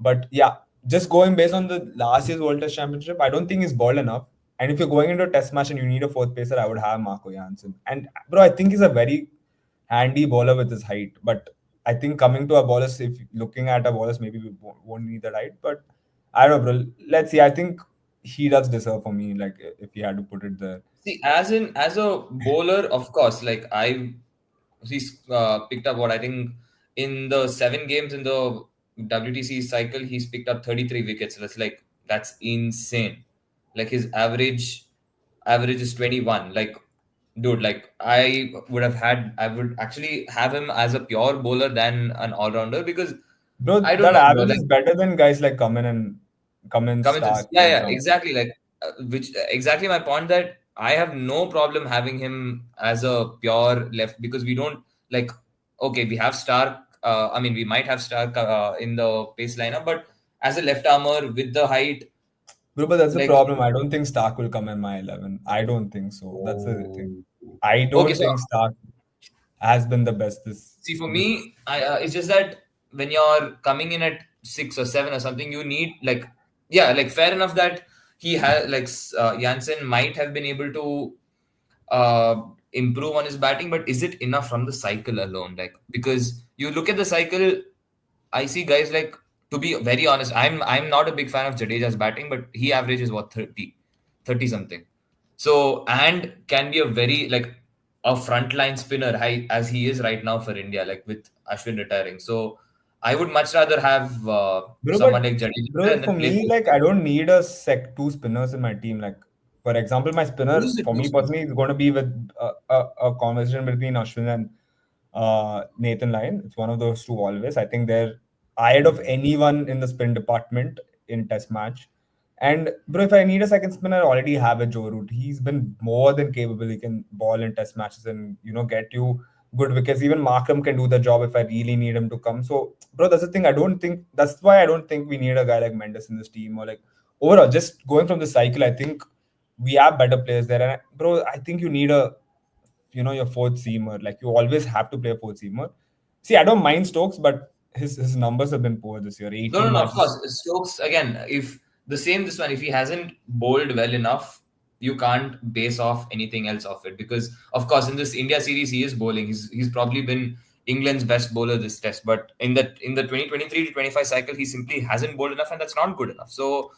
B: But yeah, just going based on the last year's World Test Championship, I don't think he's bowled enough. And if you're going into a test match and you need a fourth pacer, I would have Marco Jansen. And bro, I think he's a very handy bowler with his height. But I think coming to our bowlers, if looking at our bowlers, maybe we won't need that height. But I don't know, bro. Let's see. I think he does deserve for me, like if he had to put it there.
A: See, as a bowler, of course, like he's picked up what I think in the 7 games in the WTC cycle, he's picked up 33 wickets. That's insane. Like his average is 21. Like, dude, like I would actually have him as a pure bowler than an all rounder because
B: Bro,
A: I don't
B: that
A: know, bro.
B: average
A: Like
B: is better than guys like Cummins,
A: Cummins
B: Stark,
A: yeah, yeah,
B: Bumrah.
A: exactly. Like, which exactly my point that I have no problem having him as a pure left because we don't like. Okay, we have Stark. I mean, we might have Stark in the pace lineup, but as a left armor with the height,
B: Bro, but that's the
A: like,
B: problem. I don't think Stark will come in my 11. I don't think so. That's the thing.
A: oh,
B: I
A: okay.
B: don't
A: So
B: think Stark has been the best
A: see, for
B: this
A: me, it's just that when you're coming in at 6 or 7 or something, you need like, yeah, like fair enough that he has like Jansen might have been able to uh, improve on his batting, but is it enough from the cycle alone? Like, because you look at the cycle, I see guys like, to be very honest, I'm not a big fan of Jadeja's batting, but he averages what 30 something. So and can be a very like a frontline spinner high as he is right now for India, like with Ashwin retiring. So I would much rather have
B: Bro,
A: someone
B: but
A: like Jadeja there
B: bro,
A: and
B: for
A: then play
B: me,
A: four.
B: like I don't need a sec two spinners in my team. Like, for example, my spinner
A: Who's the
B: for
A: two
B: me
A: spin?
B: personally is going to be with a conversation between Ashwin and Nathan Lyon. It's one of those two always. I think they're ahead of anyone in the spin department in Test match. And bro, if I need a second spinner, I already have a Joe Root. He's been more than capable. He can ball in Test matches and get you good wickets. Even Markham can do the job if I really need him to come. So, bro, that's the thing. I don't think that's why I don't think we need a guy like Mendes in this team or like overall. Just going from the cycle, I think we have better players there. And bro, I think you need a your fourth seamer. Like you always have to play a fourth seamer. See, I don't mind Stokes, but his numbers have been poor this year.
A: No, no,
B: 18
A: no. Of
B: matches.
A: course, Stokes again. If the same this one, if he hasn't bowled well enough, you can't base off anything else off it because, of course, in this India series, he is bowling. He's probably been England's best bowler this test, but in the 2023 to 25 cycle, he simply hasn't bowled enough, and that's not good enough. So,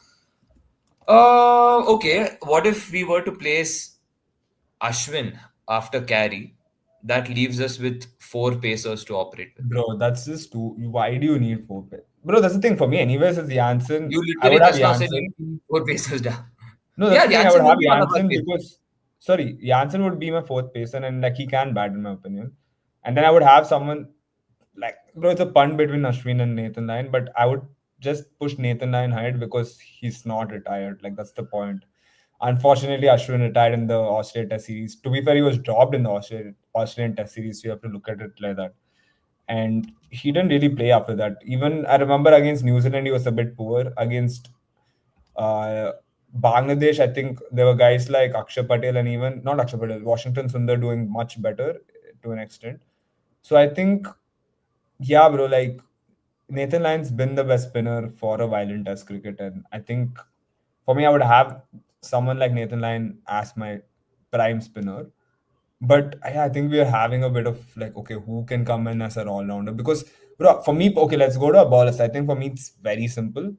A: okay. What if we were to place Ashwin after carry? That leaves us with four pacers to operate with.
B: Bro, that's just too. Why do you need four players? Bro, that's the thing for me. Anyways, is
A: You
B: Janssen. I
A: literally
B: would have
A: just now said you
B: Janssen.
A: need four pacers down.
B: No, that's
A: Yeah,
B: the thing. I would
A: Jansen will
B: have
A: be one of our
B: Janssen
A: pacers.
B: because, sorry, Janssen would be my fourth pacer and like he can bat in my opinion. And then I would have someone like, bro, it's a pun between Ashwin and Nathan Lyon, but I would just push Nathan Lyon higher because he's not retired. Like that's the point. Unfortunately, Ashwin retired in the Australian Test series. To be fair, he was dropped in the Australian Test series. So you have to look at it like that. And he didn't really play after that. Even I remember against New Zealand, he was a bit poor. Against uh, Bangladesh, I think there were guys like Akshay Patel and even not Akshay Patel, Washington Sundar doing much better to an extent. So I think, yeah, bro, like Nathan Lyon's been the best spinner for a while in Test cricket, and I think for me, I would have someone like Nathan Lyon as my prime spinner. But I think we are having a bit of like, okay, who can come in as an all rounder? Because, bro, for me, okay, let's go to a ballers. I think for me, it's very simple.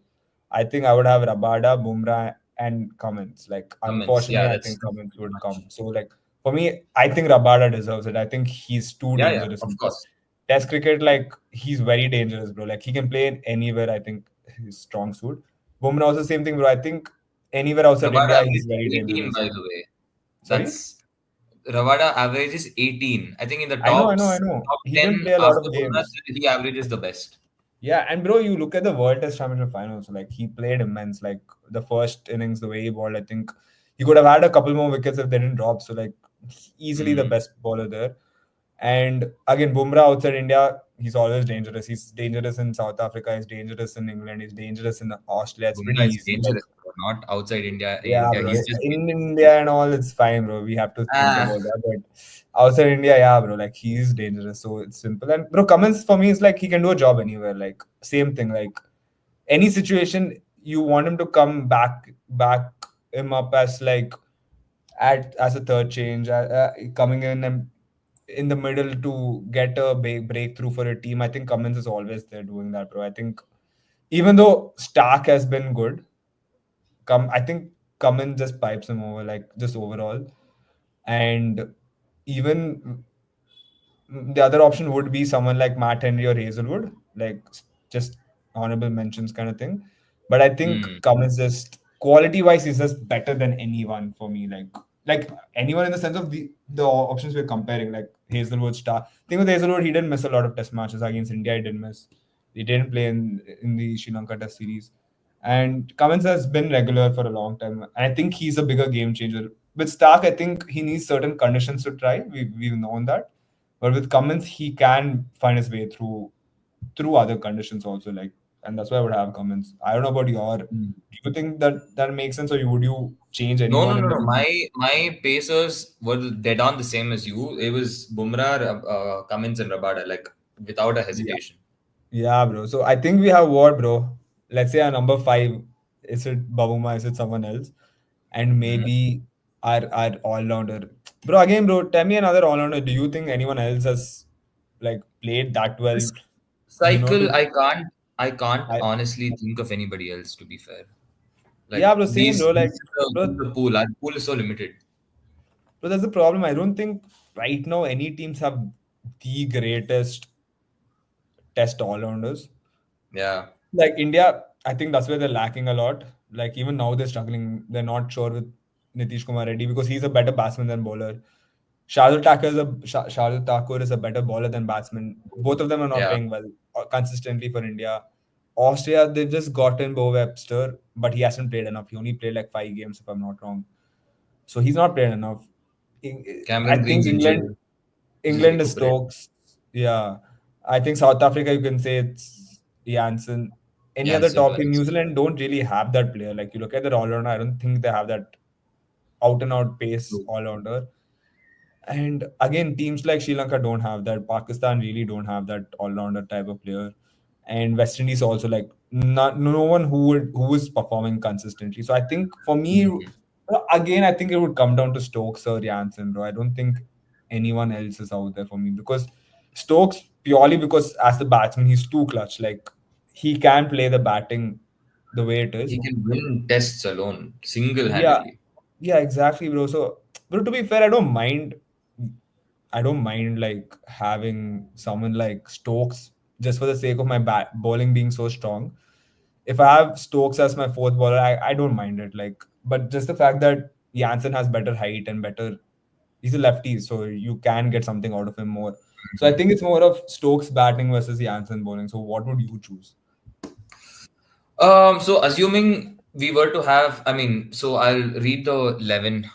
B: I think I would have Rabada, Bumrah, and Cummins. Like,
A: Comments.
B: unfortunately,
A: Yeah,
B: I
A: that's
B: think Cummins
A: too
B: would
A: much.
B: come. So, like, For me, I think Rabada deserves it. I think he's too
A: Yeah, yeah,
B: dangerous
A: of
B: in
A: course.
B: Test cricket. Like he's very dangerous, bro. Like he can play in anywhere. I think his strong suit. Bumrah also same thing, bro. I think anywhere outside
A: Rabada
B: India, he's
A: average
B: very
A: 18,
B: dangerous.
A: by the way.
B: Sorry,
A: That's Ravada averages 18. I think in the
B: I know.
A: top
B: He didn't
A: 10
B: play a lot
A: after
B: of
A: Bumrah,
B: games.
A: still he averages the best.
B: Yeah, and bro, you look at the World Test Championship finals. Like he played immense. Like the first innings, the way he bowled, I think he could have had a couple more wickets if they didn't drop. So like easily the
A: Mm.
B: best bowler there. And again, Bumrah outside India, he's always dangerous. He's dangerous in South Africa. He's dangerous in England. He's dangerous in Australia. It's pretty
A: Bumrah is
B: easy. Like
A: dangerous, bro. Not outside India.
B: yeah,
A: India,
B: bro.
A: he's just
B: In
A: dangerous.
B: India and all, it's fine, bro. We have to think
A: Ah,
B: about that. But outside India, yeah, bro. Like he's dangerous. So it's simple. And bro, Cummins for me is like he can do a job anywhere. Like same thing. Like any situation you want him to come back him up as like at as a third change, coming in and in the middle to get a breakthrough for a team. I think Cummins is always there doing that, bro. I think even though Stark has been good, I think Cummins just pipes him over, like just overall. And even the other option would be someone like Matt Henry or Hazelwood, like just honorable mentions kind of thing. But I think
A: mm,
B: Cummins just quality wise is just better than anyone for me. Like anyone in the sense of the options we're comparing, like Hazelwood star. Thing with Hazelwood, he didn't miss a lot of test matches against India. He didn't miss. He didn't play in the Sri Lanka Test series. And Cummins has been regular for a long time. And I think he's a bigger game changer. With Stark, I think he needs certain conditions to try. We've known that, but with Cummins, he can find his way through other conditions also. Like, and that's why I would have Cummins. I don't know about your.
A: mm.
B: Do you think that makes sense, or would you change
A: No, no,
B: anyone
A: no,
B: in the
A: no.
B: team?
A: My Pacers were dead on the same as you. It was Bumrah, Cummins, and Rabada, like without a
B: Yeah,
A: hesitation.
B: yeah, bro. So I think we have what, bro? Let's say our number five. Is it Babuma? Is it someone else? And
A: Mm.
B: maybe our all rounder, bro. Again, bro. Tell me another all rounder. Do you think anyone else has like played that well?
A: This cycle,
B: To
A: I can't
B: I,
A: honestly think of anybody else. To be fair,
B: yeah,
A: like
B: bro. Same, bro.
A: this
B: Like,
A: is
B: bro.
A: the pool. Our pool is so limited.
B: So that's the problem. I don't think right now any teams have the greatest test all rounders.
A: Yeah,
B: Like India, I think that's where they're lacking a lot. Like even now they're struggling. They're not sure with Nitish Kumar Reddy because he's a better batsman than bowler. Shardul Thakur is a better bowler than batsman. Both of them are not
A: yeah.
B: playing well consistently for India. Austria, they've just gotten Bo Webster, but he hasn't played enough. He only played like 5 games, if I'm not wrong. So he's not played enough. I
A: Cameron
B: think
A: Green's
B: England
A: injured. He's
B: England is
A: recuperating.
B: Stokes. Yeah. I think South Africa, you can say it's Janssen. Any other
A: Jansen to
B: top
A: an
B: team, New
A: extent.
B: Zealand don't really have that player. Like you look at the all rounder, I don't think they have that out and out pace
A: True.
B: all rounder. And again, teams like Sri Lanka don't have that. Pakistan really don't have that all rounder type of player. And West Indies also like no one who is performing consistently. So I think for me,
A: Mm.
B: again, I think it would come down to Stokes or Janssen, bro. I don't think anyone else is out there for me because Stokes purely because as the batsman he's too clutch. Like he can play the batting the way it is.
A: He can win tests alone,
B: Yeah,
A: single-handedly.
B: yeah, exactly, bro. So, bro, to be fair, I don't mind like having someone like Stokes just for the sake of my bowling being so strong. If I have Stokes as my fourth bowler, I don't mind it. Like, but just the fact that Jansen has better height and better, he's a lefty, so you can get something out of him more. So I
A: Mhm.
B: think it's more of Stokes batting versus Jansen bowling. So what would you choose?
A: So assuming we were to have, I mean, so I'll read the 11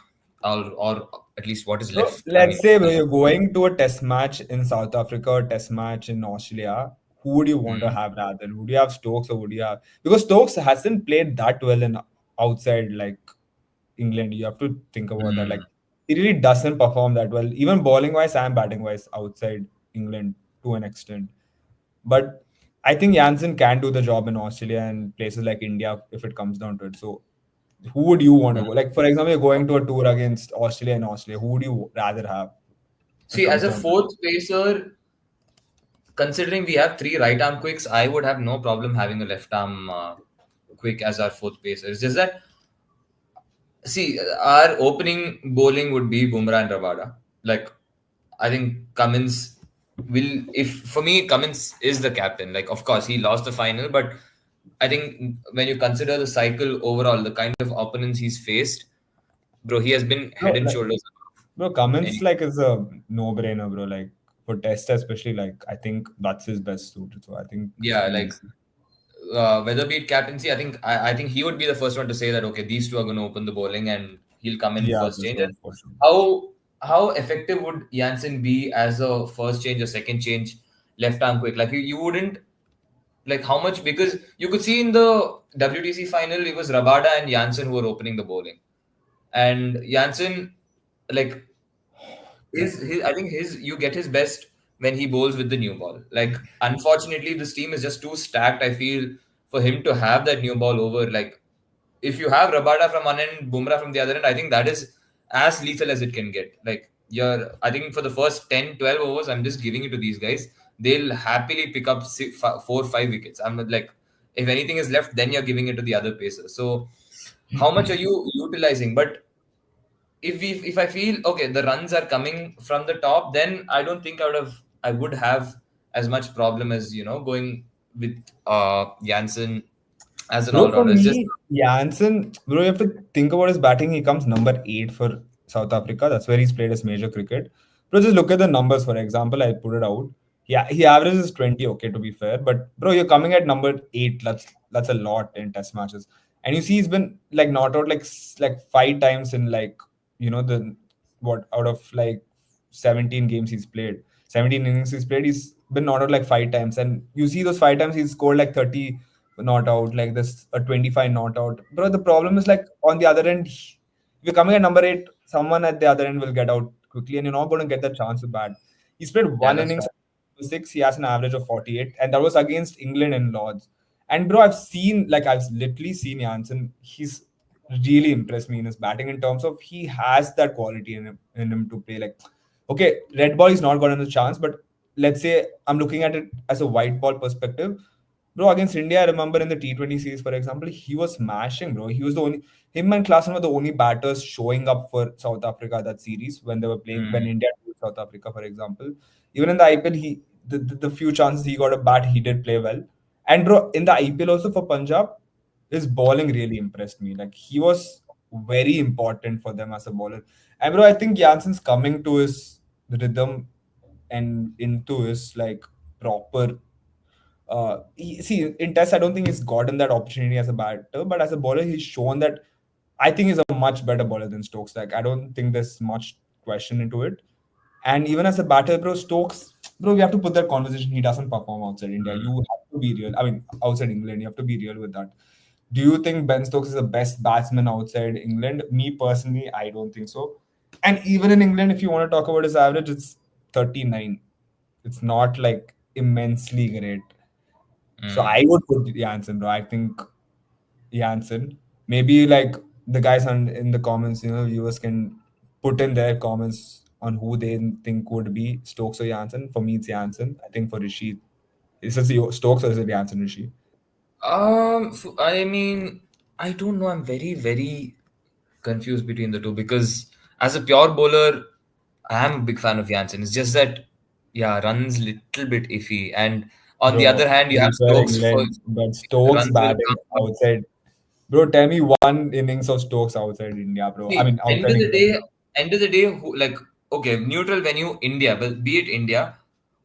A: or at least what is
B: So
A: left. I
B: let's
A: mean,
B: say bro, you're going to a test match in South Africa or test match in Australia. Who would you want to
A: mm,
B: have rather? Would you have Stokes or would you have because Stokes hasn't played that well in outside like England. You have to think about that. Like
A: mm.
B: he really doesn't perform that well, even bowling wise and batting wise outside England to an extent. But I think Jansen can do the job in Australia and places like India if it comes down to it. So who would you want to go? Like for example, you're going to a tour against Australia and Australia. Who would you rather have if it
A: See, as
B: comes
A: a
B: down to it?
A: fourth pacer, considering we have three right arm quicks, I would have no problem having a left arm quick as our fourth pacer. It's just that See, our opening bowling would be Bumrah and Rabada. Like, I think Cummins will, if for me, Cummins is the captain. Like, of course, he lost the final, but I think when you consider the cycle overall, the kind of opponents he's faced, bro, he has been
B: Bro,
A: head and
B: like,
A: shoulders
B: bro,
A: above.
B: Cummins like is a no-brainer, bro. Like for test especially, like I think that's his best suited. So I think it's
A: Yeah,
B: pretty
A: like
B: easy.
A: whether be it captaincy, I think he would be the first one to say that okay, these two are going to open the bowling and he'll come in
B: Yeah,
A: first
B: for
A: change.
B: sure,
A: And
B: for sure.
A: how effective would Janssen be as a first change or second change left arm quick? Like you wouldn't like how much because you could see in the WTC final it was Rabada and Janssen who were opening the bowling, and Janssen like
B: Yeah.
A: his I think his you get his best when he bowls with the new ball. Like unfortunately, this team is just too stacked. I feel for him to have that new ball over. Like if you have Rabada from one end, Bumrah from the other end, I think that is as lethal as it can get. Like I think for the first 10, 12 overs, I'm just giving it to these guys. They'll happily pick up 4, 5 wickets. I'm like, if anything is left, then you're giving it to the other pacer. So how much are you utilizing? But if I feel okay, the runs are coming from the top, then I would have as much problem as going with Jansen as an all
B: Bro, for
A: rounder. It's just
B: me, Jansen, bro, you have to think about his batting. He comes number 8 for South Africa. That's where he's played his major cricket. Bro, just look at the numbers. For example, I put it out. Yeah, he averages 20, okay, to be fair. But bro, you're coming at number 8. That's a lot in test matches. And you see he's been like not out like 5 times in like the what out of like 17 games he's played. 17 innings he's played, he's been not out like 5 times. And you see those 5 times he's scored like 30 not out, like this a 25 not out. Bro, the problem is like on the other end, if you're coming at number 8, someone at the other end will get out quickly and you're not going to get the chance to bat. He's played
A: yeah,
B: one
A: that's
B: innings
A: right.
B: 6, he has an average of 48, and that was against England in Lords. And bro, I've literally seen Jansen. He's really impressed me in his batting in terms of he has that quality in him to play. Like, okay, red ball is not gotten a chance, but let's say I'm looking at it as a white ball perspective. Bro, against India, I remember in the T20 series, for example, he was smashing, bro. Him and Klassen were the only batters showing up for South Africa that series when they were playing, when
A: Mm,
B: India played South Africa, for example. Even in the IPL, the few chances he got a bat, he did play well. And bro, in the IPL also for Punjab, his bowling really impressed me. Like he was very important for them as a bowler. And bro, I think Jansen's coming to his rhythm and into his like proper see in test I don't think he's gotten that opportunity as a batter, but as a bowler he's shown that I think he's a much better bowler than Stokes. Like I don't think there's much question into it. And even as a batter, bro, Stokes, bro, we have to put that conversation. He doesn't perform outside India.
A: mm.
B: You have to be real. I mean, outside England, you have to be real with that. Do you think Ben Stokes is the best batsman outside England? Me personally, I don't think so. And even in England, if you want to talk about his average, it's 39. It's not like immensely great. So
A: Mm.
B: I would put Jansen, bro. I think Jansen. Maybe like the guys in the comments, viewers can put in their comments on who they think would be Stokes or Jansen. For me, it's Jansen. I think for Rishi, is it Stokes or is it Jansen Rishi?
A: I mean, I don't know. I'm very, very confused between the two because as a pure bowler, I am a big fan of Jansen. It's just that, yeah, runs little bit iffy. And on the other
B: Bro,
A: hand,
B: to
A: you have
B: be fair,
A: Stokes for
B: England, but Stokes
A: runs will
B: batting
A: come.
B: outside. Bro, tell me one innings of Stokes outside India, bro. I
A: See,
B: mean, outside England.
A: end of the day, who like okay, neutral venue, India, but be it India,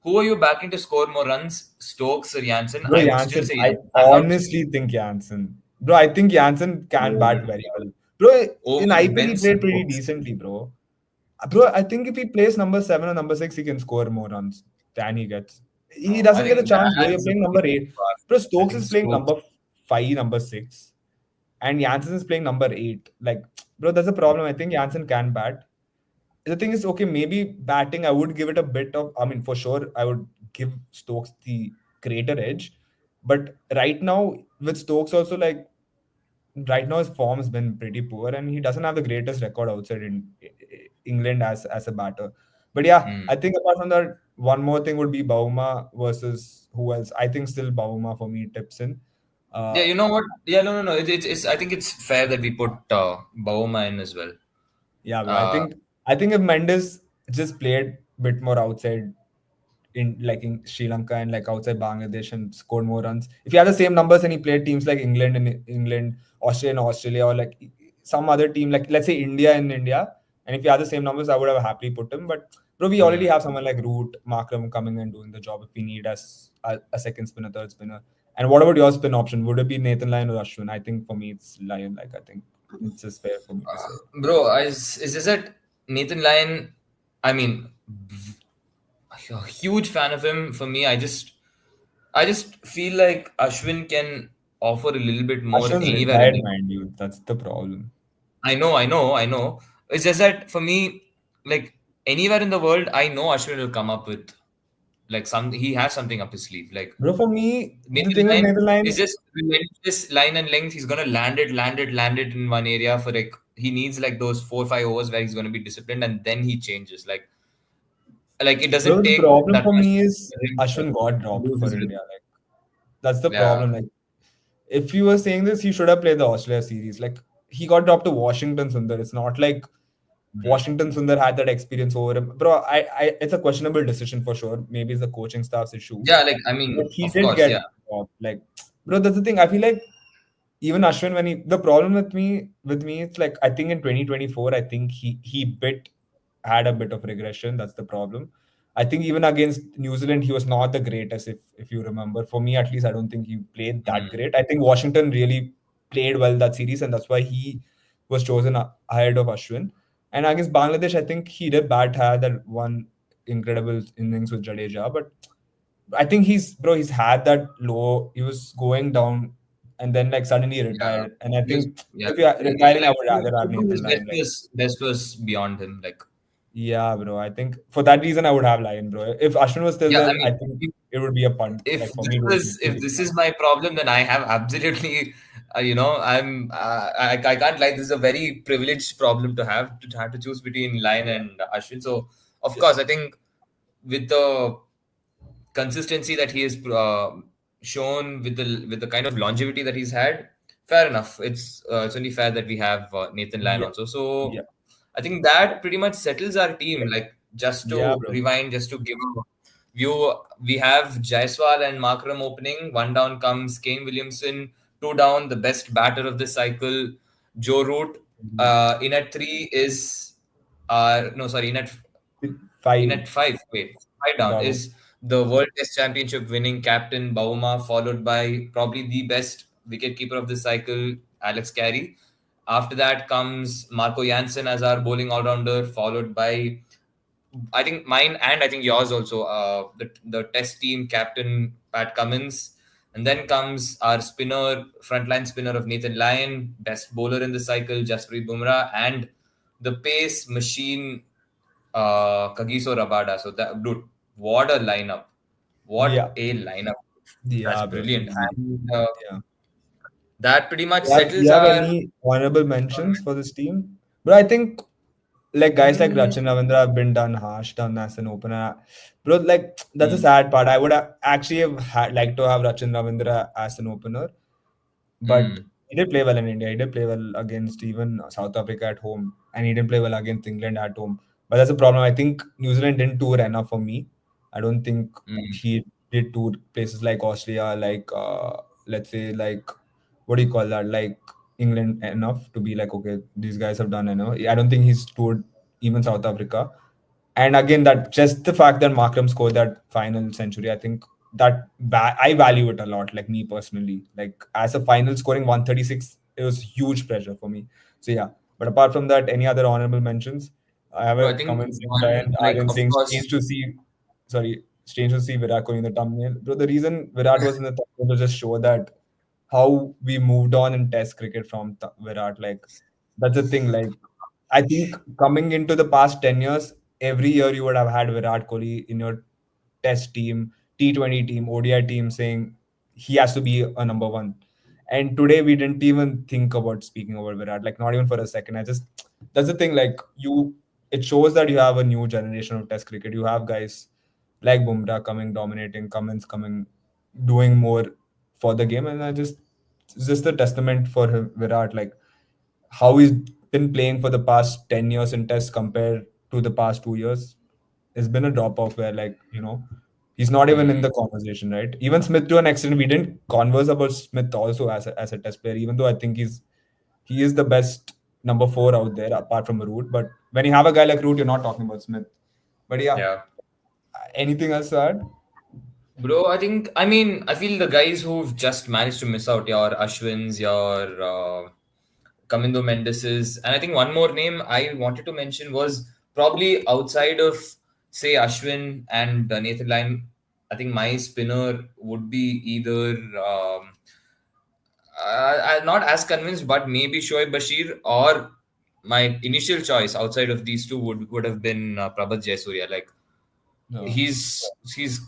A: who are you backing to score more runs, Stokes or Jansen?
B: Bro,
A: I would still
B: Jansen,
A: say
B: I
A: Jansen. I'm not
B: honestly think Jansen. Bro, I think Jansen can
A: oh
B: bat
A: my
B: very
A: god
B: well. Bro, in
A: over
B: IPL, he
A: Ben
B: played pretty
A: Stokes.
B: decently, bro. Bro, I think if he plays number 7 or number 6, he can score more runs than he gets. He
A: No, I
B: doesn't get a
A: think
B: chance, bro. You're
A: that's a
B: playing number
A: bridge too
B: 8.
A: far.
B: Bro,
A: I
B: Stokes
A: think
B: is playing
A: Stokes.
B: number 5, number 6. And Jansen is playing number 8. Like, bro, that's a problem. I think Jansen can bat. The thing is, okay, maybe batting, I would give it a bit of, I mean, for sure, I would give Stokes the greater edge. But right now, with Stokes also, like, right now his form has been pretty poor and he doesn't have the greatest record outside in England as a batter. But yeah,
A: Hmm.
B: I think apart from that, one more thing would be Bauma versus who else? I think still Bauma for me tips in.
A: Yeah,
B: Uh,
A: you know what? Yeah, no, no, no. It's I think it's fair that we put Bauma in as well.
B: yeah, bro.
A: Uh,
B: I think if Mendes just played a bit more outside in like in Sri Lanka and like outside Bangladesh and scored more runs. If he had the same numbers and he played teams like England, Australia and Australia, or like some other team, like let's say India and India, and if he had the same numbers, I would have happily put him. But bro, we already
A: mm.
B: have someone like Root, Markram coming and doing the job if we need as a second spinner, third spinner. And what about your spin option? Would it be Nathan Lyon or Ashwin? I think for me it's Lyon. Like I think it's just fair for me to say.
A: Bro, is this that Nathan Lyon? I mean, a huge fan of him. For me, I just feel like Ashwin can offer a little bit more
B: Ashwin's
A: anywhere in
B: retired,
A: the.
B: mind you. That's the problem.
A: I know. It's just that for me, like anywhere in the world, I know Ashwin will come up with like some. He has something up his sleeve. Like
B: Bro, for me, the
A: Nathan
B: thing with
A: Lyon
B: Nathan
A: is
B: Lyon,
A: just relentless line and length. He's gonna land it in one area for like he needs like those 4 or 5 overs where he's gonna be disciplined and then he changes. Like it
B: bro,
A: doesn't
B: the
A: take
B: problem
A: that
B: for
A: much
B: me is
A: for him to
B: Ashwin got dropped
A: lose his
B: for India.
A: rhythm.
B: Like that's the
A: Yeah.
B: problem. Like if you were saying this, he should have played the Australia series. Like he got dropped to Washington Sundar. It's not like
A: Mm.
B: Washington Sundar had that experience over him. Bro, it's a questionable decision for sure. Maybe it's the coaching staff's issue.
A: Yeah, like I
B: But
A: mean,
B: he
A: of
B: did
A: course,
B: get
A: yeah.
B: dropped. Like, bro, that's the thing. I feel like even Ashwin, when he the problem with me, it's like I think in 2024, I think he had a bit of regression. That's the problem. I think even against New Zealand, he was not the greatest. If you remember, for me at least, I don't think he played that
A: Mm.
B: great. I think Washington really played well that series, and that's why he was chosen ahead of Ashwin. And against Bangladesh, I think he did had that one incredible innings with Jadeja, but I think he's had that low. He was going down, and then like suddenly
A: Yeah.
B: retired. And I
A: He was,
B: think
A: yeah.
B: if you're retiring, I
A: Like
B: would rather have Nathan
A: best
B: Lyon. Like,
A: was best was beyond him. Like
B: yeah, bro. I think for that reason, I would have Lyon, bro. If Ashwin was still
A: yeah, I
B: there, I
A: mean,
B: think it would be a punt.
A: if
B: Like for me, it would be
A: if
B: a
A: this
B: punt.
A: is my problem, then I have absolutely, I can't lie. This is a very privileged problem to have to choose between Lion and Ashwin. So of course, I think with the consistency that he has shown with the kind of longevity that he's had, fair enough. It's only fair that we have Nathan Lyon
B: Yeah,
A: also. So
B: yeah,
A: I think that pretty much settles our team. Like just
B: yeah,
A: to
B: bro.
A: rewind, just to give a view, we have Jaiswal and Markram opening. One down comes Kane Williamson. Two down, the best batter of the cycle, Joe Root.
B: Mhm.
A: In at three is no, sorry, in
B: Five,
A: at five. Wait, five down
B: bravo.
A: is the World Test Championship winning captain Bauma, followed by probably the best wicketkeeper of the cycle, Alex Carey. After that comes Marco Jansen as our bowling all rounder, followed by I think mine and I think yours also, the Test team captain Pat Cummins. And then comes our spinner, frontline spinner of Nathan Lyon, best bowler in the cycle, Jasprit Bumrah, and the pace machine Kagiso Rabada. So that dude, what a lineup! What
B: Yeah,
A: a lineup! That's
B: yeah, bro.
A: brilliant,
B: Easy.
A: and
B: Yeah.
A: that pretty much
B: Do
A: settles
B: you have
A: our
B: any honorable mentions
A: tournament.
B: for this team? But I think like guys like
A: Mm,
B: Rachin Ravindra have been done as an opener. Bro, like that's a
A: mm,
B: sad part. I would actually have liked to have Rachin Ravindra as an opener, but
A: mm,
B: he did play well in India. He did play well against even South Africa at home, and he didn't play well against England at home. But that's a problem. I think New Zealand didn't tour enough for me. I don't think
A: mm.
B: he did tour places like Australia, like let's say like what do you call that, like England enough to be like okay, these guys have done enough. I don't think he's toured even South Africa. And again, that just the fact that Markram scored that final century, I think I value it a lot. Like me personally, like as a final scoring 136, it was huge pressure for me. So yeah. But apart from that, any other honorable mentions? I have
A: So
B: a
A: I think
B: comment
A: one
B: and
A: like
B: Aryan
A: of
B: saying
A: course.
B: strange to see Virat Kohli in the thumbnail. Bro, the reason Virat was in the thumbnail to just show that how we moved on in Test cricket from Virat. Like that's the thing. Like I think coming into the past 10 years, every year you would have had Virat Kohli in your Test team, T20 team, ODI team, saying he has to be a number one. And today we didn't even think about speaking about Virat, like not even for a second. I just that's the thing. Like it shows that you have a new generation of Test cricket. You have guys like Bumrah coming, dominating, Cummins coming, doing more for the game, and I just it's just a testament for him, Virat, like how he's been playing for the past 10 years in tests compared to the past 2 years. It's been a drop off where, like, he's not even in
A: Hmm.
B: the conversation, right? Even Smith, to an extent, we didn't converse about Smith also as a test player, even though I think he is the best number four out there apart from Root. But when you have a guy like Root, you're not talking about Smith. But yeah,
A: Yeah.
B: anything else to add?
A: Bro, I mean, I feel the guys who've just managed to miss out, your Ashwins, your Kamindo Mendes's, and I think one more name I wanted to mention was probably outside of, say, Ashwin and Nathan Lyon. I think my spinner would be either I'm not as convinced, but maybe Shoaib Bashir, or my initial choice outside of these two would have been Prabhat Jayasuriya. Like
B: No.
A: he's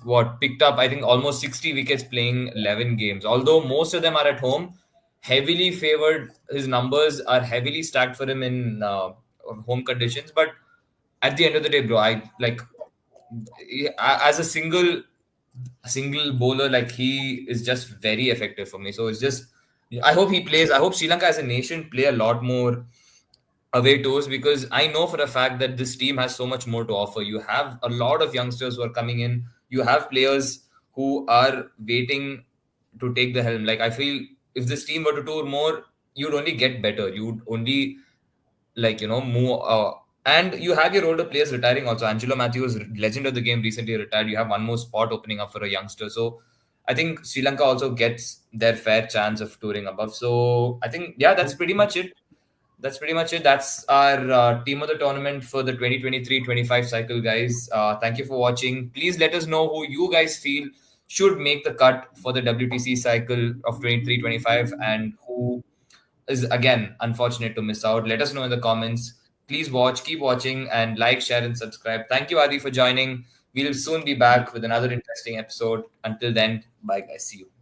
A: what picked up I think almost 60 wickets playing 11 games. Although most of them are at home, heavily favored. His numbers are heavily stacked for him in home conditions. But at the end of the day, bro, I like as a single bowler, like he is just very effective for me. So it's just
B: Yeah.
A: I hope he plays. I hope Sri Lanka as a nation play a lot more away tours, because I know for a fact that this team has so much more to offer. You have a lot of youngsters who are coming in. You have players who are waiting to take the helm. Like I feel if this team were to tour more, you'd only get better. You'd only move. And you have your older players retiring also. Angelo Matthews, legend of the game, recently retired. You have one more spot opening up for a youngster. So I think Sri Lanka also gets their fair chance of touring above. So I think, yeah, that's pretty much it. That's our team of the tournament for the 2023-25 cycle, guys. Thank you for watching. Please let us know who you guys feel should make the cut for the WTC cycle of 23-25, and who is again unfortunate to miss out. Let us know in the comments. Please watch, keep watching, and like, share, and subscribe. Thank you, Adi, for joining. We'll soon be back with another interesting episode. Until then, bye, guys. See you.